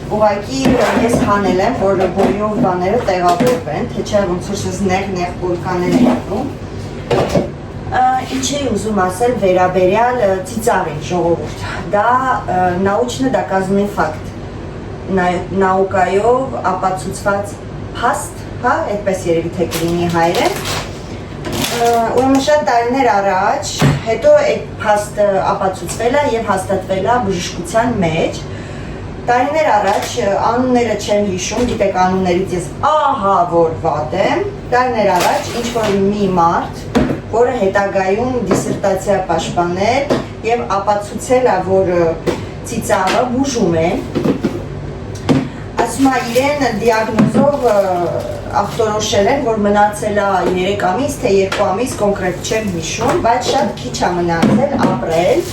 ուղղակի ես հանել եմ, որ բոլյով բաները տեղավորվեն, թե չէ ոնց որ սենց նեղ պորկաներ են ատում, ինչ էի ուզում ասել վերաբերյալ ծիծաղին ժողովուրդ, դա նաուչնը դոказанный ֆակտ, նաուկայով ապացուցված փաստ, հա, այդպես երևի թե կլինի հայերեն, ուրեմն շատ տարիներ առաջ, հետո այդ փաստը ապացուցվել է եւ հաստատվել է բժշկության մեջ, տարիներ առաջ անունները չեմ հիշում, գիտեք անուններից ես ահա որ վատ եմ, տարիներ առաջ ինչ որ մի մարդ, որը հետագայում դիսերտացիա պաշտպանել եւ ապացուցել է, որ ծիծաղը բուժում է, ասում է իրեն դիագնոզով ախտորոշել են, որ մնացել է 3 ամիս, թե 2 ամիս, կոնկրետ չեմ հիշում, բայց շատ քիչ է մնացել ապրել,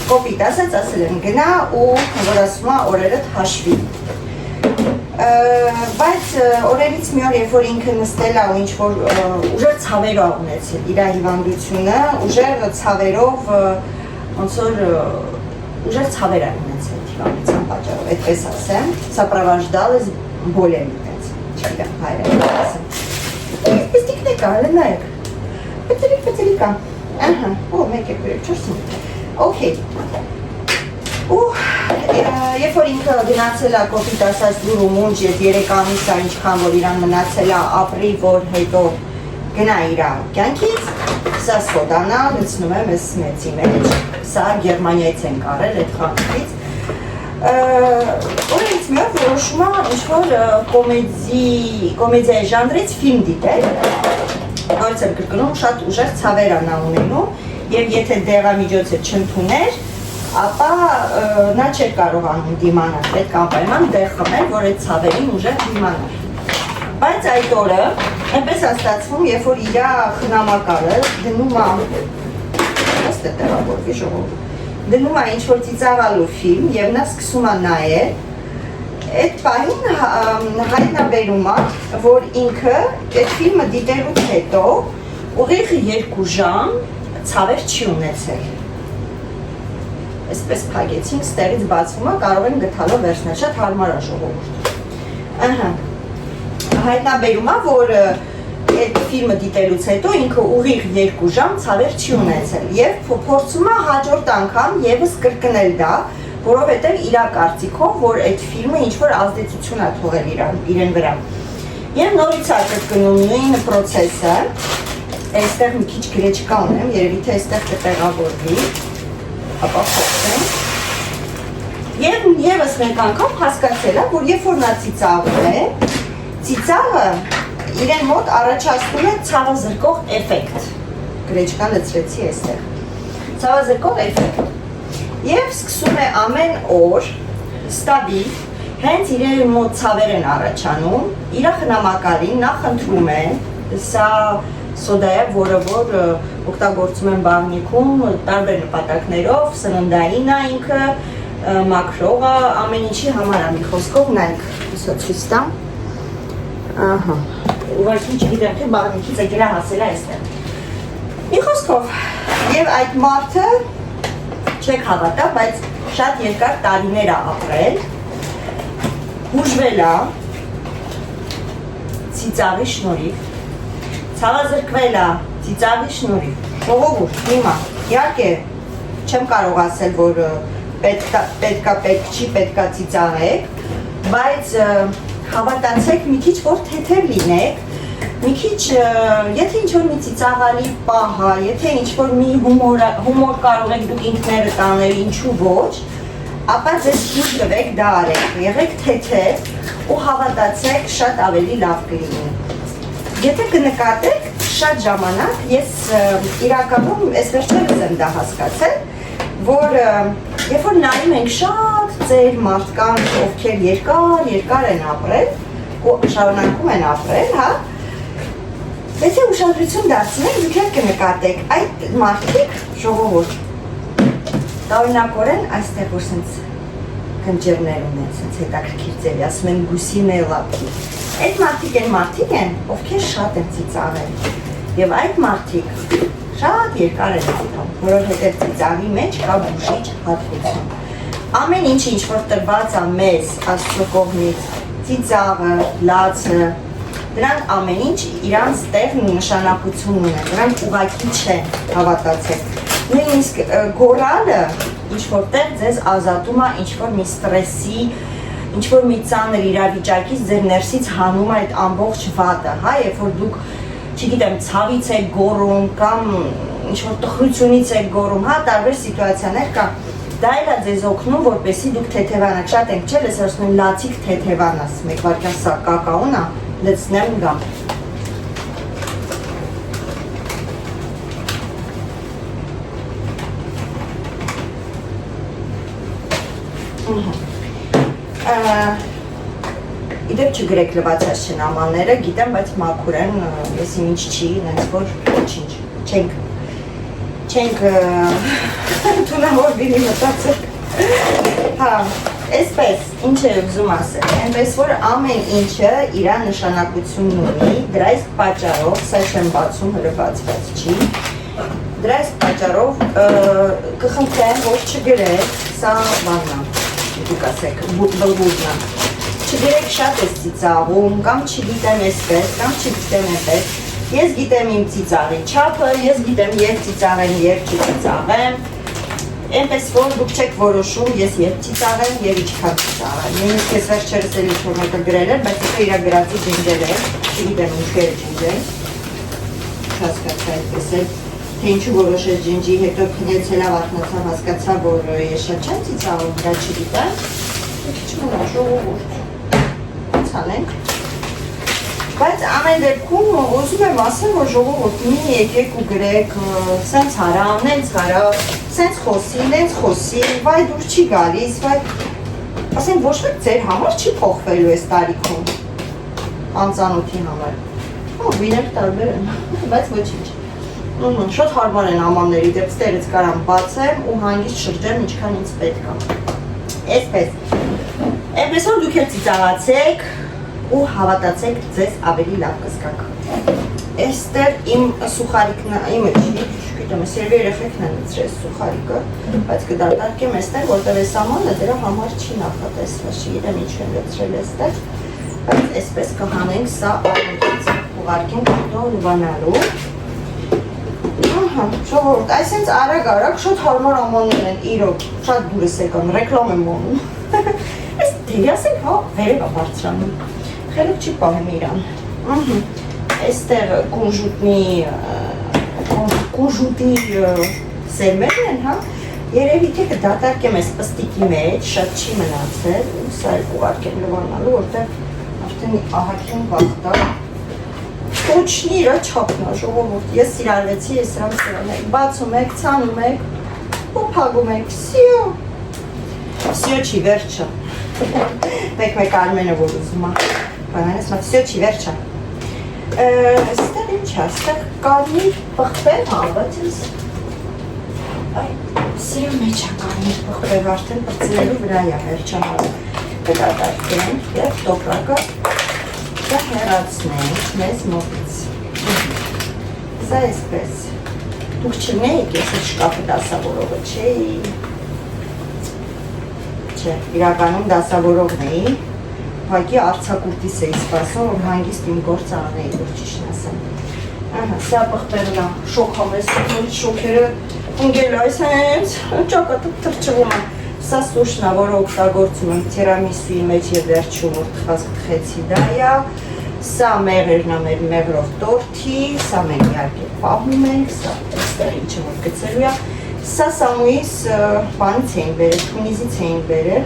կոպիտ ասել եմ գնա ու որ ասում է օրերդ հաշվի։ Բայց օրերից մի օր, երբ որ ինքը նստել է ու ինչ-որ ուժեղ ցավեր է ունեցել իր հիվանդությունը, ուժեղ ցավերով, ոնց որ ուժեղ ցավեր է ունեցել հիվանդության պատճառով, այդպես ասեմ, սապրավաժդալես բոլեմ ունեցել, չգիտեմ հայերեն ասեմ։ Այս տիկնեկա, նայեք, պտրիկ-պտրիկա, ահա, օ, 1, 2, 3, 4, Okay, երբ որ ինքը գնացել է կոպիտ ասած դուր ու մունջ և 3 ամիս է ինչքան որ իրան մնացել է ապրի, որ հետո գնա իր կյանքից, սա սոդանա լցնում եմ ես մեծի մեջ, սա Գերմանիայից ենք արել այդ խանութից, օրերից մի օր որոշում է ինչ-որ կոմեդիայի ժանրից ֆիլմ դիտել, նորից եմ կրկնում, շատ ուժեղ ցավեր է նա ունենում, և եթե դեղամիջոցը չընդուներ, ապա նա չէր կարողանում դիմանալ, պետք անպայման դեղ խմել, որ այդ ցավերին ուժեղ դիմանար։ Բայց այդ օրը, այնպես է ստացվում, երբ որ իր խնամակալը դնում է, ըստ է տեղավորվի ժողովուրդ, դնում է ինչ-որ ծիծաղալու ֆիլմ և նա սկսում է նայել, այդ պահին հայտնաբերում է, որ ինքը այդ ֆիլմը դիտելուց հետո ուղիղ 2 ժամ ցավեր չի ունեցել։ Այսպես փակեցինք, ստեղից բացվում է, կարող են գթալով վերցնել, շատ հարմար է ժողովուրդ։ Ահա։ Հայտնաբերում է, որ այդ ֆիլմը դիտելուց հետո ինքը ուղիղ 2 ժամ ցավեր չի ունեցել եւ փորձում է հաջորդ անգամ եւս կրկնել դա, որովհետև իր կարծիքով, որ այդ ֆիլմը ինչ-որ ազդեցություն է թողել իրեն վրա։ Եվ նորից է կրկնում նույն պրոցեսը, այստեղ մի քիչ գրեչկա ունեմ, երևի թե այստեղ կտեղավորվի, ապա փոխեմ։ Եվ եւս մեկ անգամ հասկացել եմ, որ երբ որ նա ծիծաղում է, ծիծաղը իրեն մոտ առաջացնում է ցավազրկող էֆեկտ։ Գրեչկան լցրեցի այստեղ։ Ցավազրկող էֆեկտ։ Եվ սկսում է ամեն օր ստաբիլ, հենց իրեն մոտ ցավեր են առաջանում, իր խնամակալին նա խնդրում է, սա սոդա է, որը որ օգտագործում են բաղնիքում տարբեր նպատակներով, սննդային է ինքը, մակրողը, ամեն ինչի համար է մի խոսքով, նայք, հուսա ցույց տամ։ Ահա, ուղղակի չգիտեմ թե բաղնիքից եկել է հասել է այստեղ։ Մի խոսքով, եւ այդ մարդը չեք հավատա, բայց շատ երկար տարիներ է ապրել, հուժվել է ծիծաղի շնորհիվ, ցավազրկվել է ծիծաղի շնորհիվ։ Ժողովուրդ, հիմա, իհարկե չեմ կարող ասել, որ պետք չի պետքա ծիծաղեք, բայց հավատացեք մի քիչ որ թեթև լինեք, մի քիչ եթե ինչ-որ մի ծիծաղալի պահ է, եթե ինչ-որ մի հումոր կարող եք դուք ինքներդ անել, ինչու ոչ, ապա ձեզ հույս տվեք դա արեք, եղեք թեթև ու հավատացեք շատ ավելի լավ կլինի։ Եթե կնկատեք շատ ժամանակ, ես իրականում այս վերջերս եմ դա հասկացել, որ երբ որ նայում ենք շատ ծեր մարդկանց, ովքեր երկար են ապրել ու շարունակում են ապրել, հա, եթե ուշադրություն դարձնեք, դուք եք կնկատեք, այդ մարդիկ ժողովուրդ, տարօրինակորեն այստեղ որ սենց կնճերներ ունեն, սենց հետաքրքիր ձևի, ասում են գուսինելա, այդ մարդիկ են, ովքեր շատ են ծիծաղել, եւ այդ մարդիկ շատ երկար են ապրում, որովհետև ծիծաղի մեջ կա բուժիչ հատկություն։ Ամեն ինչ որ տրված է մեզ Աստծո կողմից, ծիծաղը, լացը, դրանք ամեն ինչ իրանց տեղն ու նշանակություն ունեն, դրանք ուղղակի չեն, հավատացեք։ Նույնիսկ գոռալը ինչ-որտեղ ձեզ ազատում է ինչ-որ մի ստրեսի, ինչ-որ մի ծանր իրավիճակից ձեր ներսից հանում է այդ ամբողջ վատը, հա, երբ որ դուք չգիտեմ, ցավից եք գոռում կամ ինչ-որ տխրությունից եք գոռում, հա, տարբեր սիտուացիաներ կա, դա էլ է ձեզ օգնում, որպեսզի դուք թեթևանաք, շատ ենք չէ, ես ասում եմ լացիկ թեթևանաս, մեկ վայրկյան սա կակաոն է, լցնեմ գամ։ Իդեպ չգրեք լվացած չեն ամանները, գիտեմ, բայց մաքուր են, ես ինչ չի, նենց որ ոչինչ, չենք թունավոր բինի մտացեք, հա, այսպես, ինչ է ուզում ասել, այնպես որ ամեն ինչը իրա նշանակություն ունի, դրա իսկ պատճառով, սա չեմ բացում, հրը բացված չի, դրա իսկ պատճառով կխնդրեմ, որ չգրեք, սա բաննա, դուք ասեք, բլգուզնա, չգրեք շատ ես ծիծաղում, կամ չգիտեմ այսպես, կամ չգիտեմ այնպես, ես գիտեմ իմ ծիծաղի չափը, ես գիտեմ երբ ծիծաղեմ, երբ չծիծաղեմ, այնպես որ դուք չեք որոշում, ես երբ ծիծաղեմ եւ ինչքան ծիծաղեմ, նույնիսկ ես վերջերս էլ ինչ-որ մեկը գրել էր, բայց հետո իր գրածի ջնջել էր, չգիտեմ ինչքերը ջնջել, չհասկացա այդպես էլ, թե ինչու որոշեց ջնջի, հետո քնեցել ավարտնացավ, հասկացա, որ ես շատ չեմ ծիծաղում, դա չգիտեմ, քիչ մնա ժողովուրդ, ոնց անենք, բայց ամեն դեպքում ուզում եմ ասեմ, որ ժողովուրդ մի եկեք ու գրեք, սենց հարա, նենց հարա, սենց խոսի, նենց խոսի, վայ դուր չի գալիս, վայ, ասենք ոչ մեկ ձեր համար չի փոխվելու այս տարիքում, անծանոթի համար, վիներ տարբեր են, բայց ոչինչ, շատ հարմար են ամանների, դեպ ստերից կարամ բացեմ ու հանգիստ շրջեմ ինչքան ինձ պետք է, այսպես, այնպես որ դուք էլ ծիծաղացեք ու հավատացեք ձեզ ավելի լավ կզգաք, այստեղ իմ սուխարիկն, իմը չի, չգիտեմ, ես երևի երեխեքն են լցրել սուխարիկը, բայց կդատարկեմ այստեղ, որտեղ այս ամանը դրա համար չի նախատեսված, չգիտեմ ինչ են լցրել այստեղ, բայց այսպես կհանենք, սա առնքից ուղարկենք հետո լվանալու, Ժողովուրդ, այսինքն արագ շուտ հարմար ամաններ են, իրոք, շատ դուրս եկան, ռեկլամ եմ անում։ Այս դերասեն հա վերև է բարձրանում։ Խելոք չի պահեմ իրան։ Այստեղ կունժուտի սերմերն են, հա։ Երևի թե կդատարկեմ այս պստիկի մեջ, շատ չի մնացել, սա էլ կուղարկեմ լվանալու, որտեղ արդեն ահագին վաղտա։ Կոչնի իրա չապնա, ժողովուրդ, ես սիրարվեցի, ես սրամ սրան եք, բացում եք, ծանում եք, ու պագում եք, սիո չի վերջը, մեկ Արմենը որ ուզում է, բանանես մատ, սիո չի վերջը, ստեղ ինչ է, ստեղ կարմիր պղպեր հավաց ես, սիրո մեջ է կարմիր պղպեր, արդեն պրծնելու վրա է վերջանալը, կդատարկենք և տոպրակը Դա հեռացնենք մեզ մոտից, սա այսպես, դուք չնեիք ես այդ շկապը դասավորողը չէի, չէ, իրականում դասավորողն էի, ուղղակի արձակուրդիս էի սպասում, որ հանգիստ իմ գործը անեի, որ ճիշտ ասեմ, սա պղպերն է, շոքամ ես, շոքերը ընգել այս հենց, ճակատը թրջվում է, սա սուշն է, որը օգտագործում եմ թիրամիսուի մեջ և վերջում, որ թխած կթխեցի դա է, սա մեղերն է մեր մեղրով տորթի, սա մենք իհարկե պահում ենք, սա այստեղ ինչը որ գցելու է, սա Սամուից բանից էին բերել, Թունիզից էին բերել,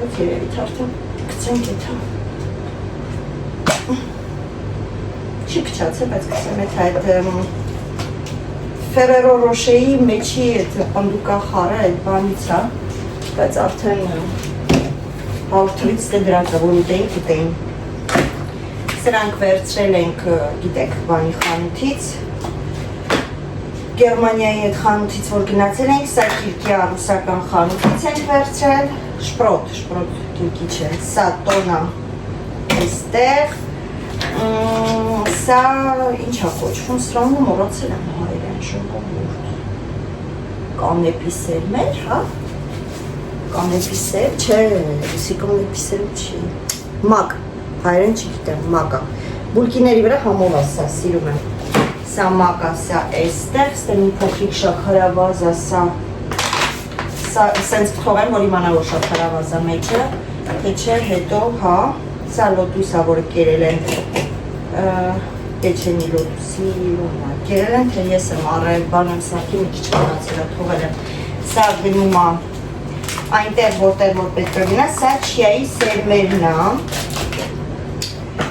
ոք երևի թարդում, գցենք եթա, չի փչացել, բայց գցեմ եթա այդ Ferrero Rocher-ի մեջի այդ պնդուկախարը այդ բանից է, բայց արդեն հաղորդրից դե դրանք է, որ ուտեինք ուտեին։ Սրանք վերցրել ենք, գիտեք, բանի խանութից, Գերմանիայի այդ խանութից, որ գնացել ենք, սա Կիրկի ռուսական խանութից ենք վերցրել, շպրոտ Կիրկի չէ, սա տոնա այստեղ, սա ինչ է կոչվում, սրանունը մոռացել եմ հայերեն ժողովուրդ, կանեպիսերմեր, հա, կանեպիսեր, չէ, ուսի կանեպիսեր չի, մակ, հայերեն չգիտեմ, մակա, բուլկիների վրա համով է սա, սիրում եմ, սա մակա, սա այստեղ, ստեղ մի փոքրիկ շաքարավազ է, սա սենց թողեմ, որ իմանա, որ շաքարավազ է մեջը, թե չէ, հետո, հա, սա լոտուսա, որը կերել են Էչենի լոտուսի կերել են, թե ես եմ առել, բան եմ սարքի մի քիչ մնացել է, թողել եմ, սա գնում է այնտեղ, որտեղ որ պետք է գնա, սա չիայի սերմերն է,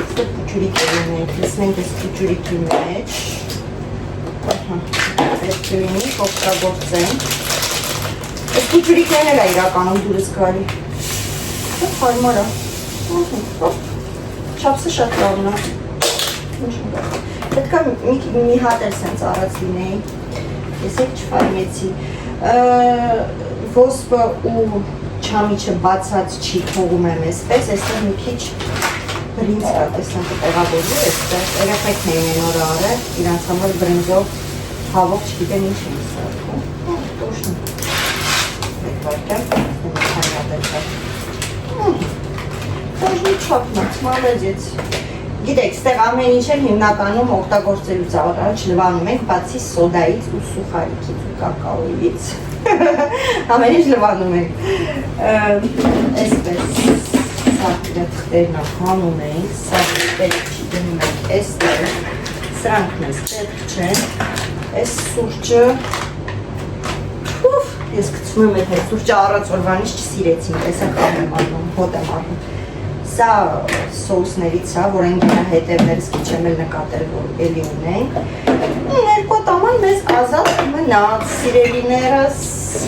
ստեղ պուչուրիկ ենք, լսնենք ես պուչուրիկի մեջ, պետք է լինի, օգտագործենք, այս պուչուրիկներն էլ է իրականում դուրս գալի, հարմար է, չապսը շատ լավն է, պետք է մի հատ էլ սենց առած լինեի, ես եկ չվարմեցի, ոսպը ու չամիչը բացած չի թողում եմ այսպես, այստեղ մի քիչ բրինձ կա, տեսնեմ կտեղավորվի այստեղ, երեխեքն էին են օրը արել, իրանց համար բրինձով հավող չգիտեմ ինչ եմ սարքում, տոշն, մեկ վարկյալ, տոշնի չապնած, մալեջեց, գիտեք, ստեղ ամեն ինչ էլ հիմնականում օգտագործելուց առաջ լվանում ենք, բացի սոդայից ու սուխարիքից ու կակաոյից, ամեն ինչ լվանում ենք, այսպես, սա թղթերն հանում ենք, սա պետք չի դնում ենք այստեղ, սրանքն ես պետք չեն, այս սուրճը, ես գցում եմ այդ սուրճը առած օրվանից չսիրեցինք, այս ակամ եմ անում, հոտ եմ անում, սա սոուսներից է, որ են գինա հետևներս քիչ եմ էլ նկատել, որ էլի ունենք, ներկո տաման մեզ ազատ մնաց, սիրելիներս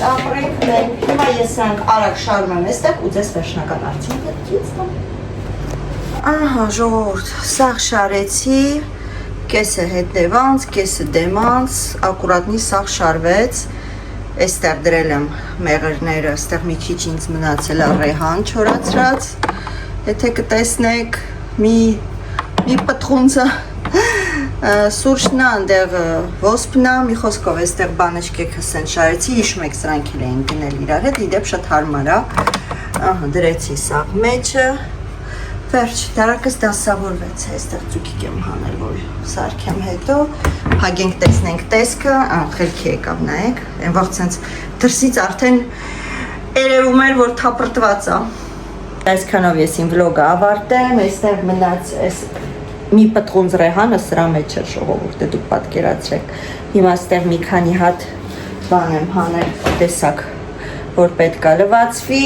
ապրենք մենք, հիմա ես սրանք արագ շարում եմ այստեղ ու ձեզ վերջնական արդյունքը դից տամ։ Ահա ժողովուրդ, սաղ շարեցի, կեսը հետևանց, կեսը դեմանց, ակուրատնի սաղ շարվեց, այստեղ դրել եմ մեղրները, այստեղ մի քիչ ինձ մնացել է ռեհան չորացրած, եթե կտեսնեք մի պտխունցը սուրճն է, այնտեղ ոսպն է, մի խոսքով այստեղ բանջկեքը սեն շարեցի, հիշում եք սրանք էլ էին գնել իրար հետ, իդեպ շատ հարմար է, դրեցի սաղ մեջը, Վերջ, դարակս դասավորվեց, այստեղ ծուկիկ եմ հանել, որ սարքեմ հետո, հագենք տեսնենք տեսքը, խելքի եկավ նայեք, այն վաղ ցենց դրսից արդեն երևում էր, որ թափրտված է։ Այսքանով ես իմ վլոգը ավարտեմ, այստեղ մնաց այս մի պտղունձ ռեհանը սրա մեջ էր ժողովուրդը, դուք պատկերացրեք։ Հիմա այստեղ մի քանի հատ բան եմ հանել, տեսակ, որ պետք է լվացվի,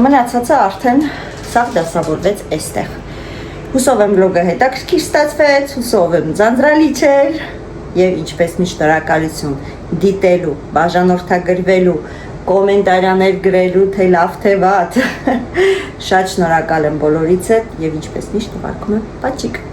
մնացածը արդեն սաղ դասավորվեց այստեղ։ Հուսով եմ վլոգը հետաքրքիր ստացվեց, հուսով եմ ձանձրալի չէր եւ ինչպես միշտ շնորհակալություն դիտելու, բաժանորդագրվելու, կոմենտարիաներ գրելու, թե լավ թե վատ։ Շատ շնորհակալ եմ բոլորիցդ եւ ինչպես միշտ ուղարկում եմ պատճիկ։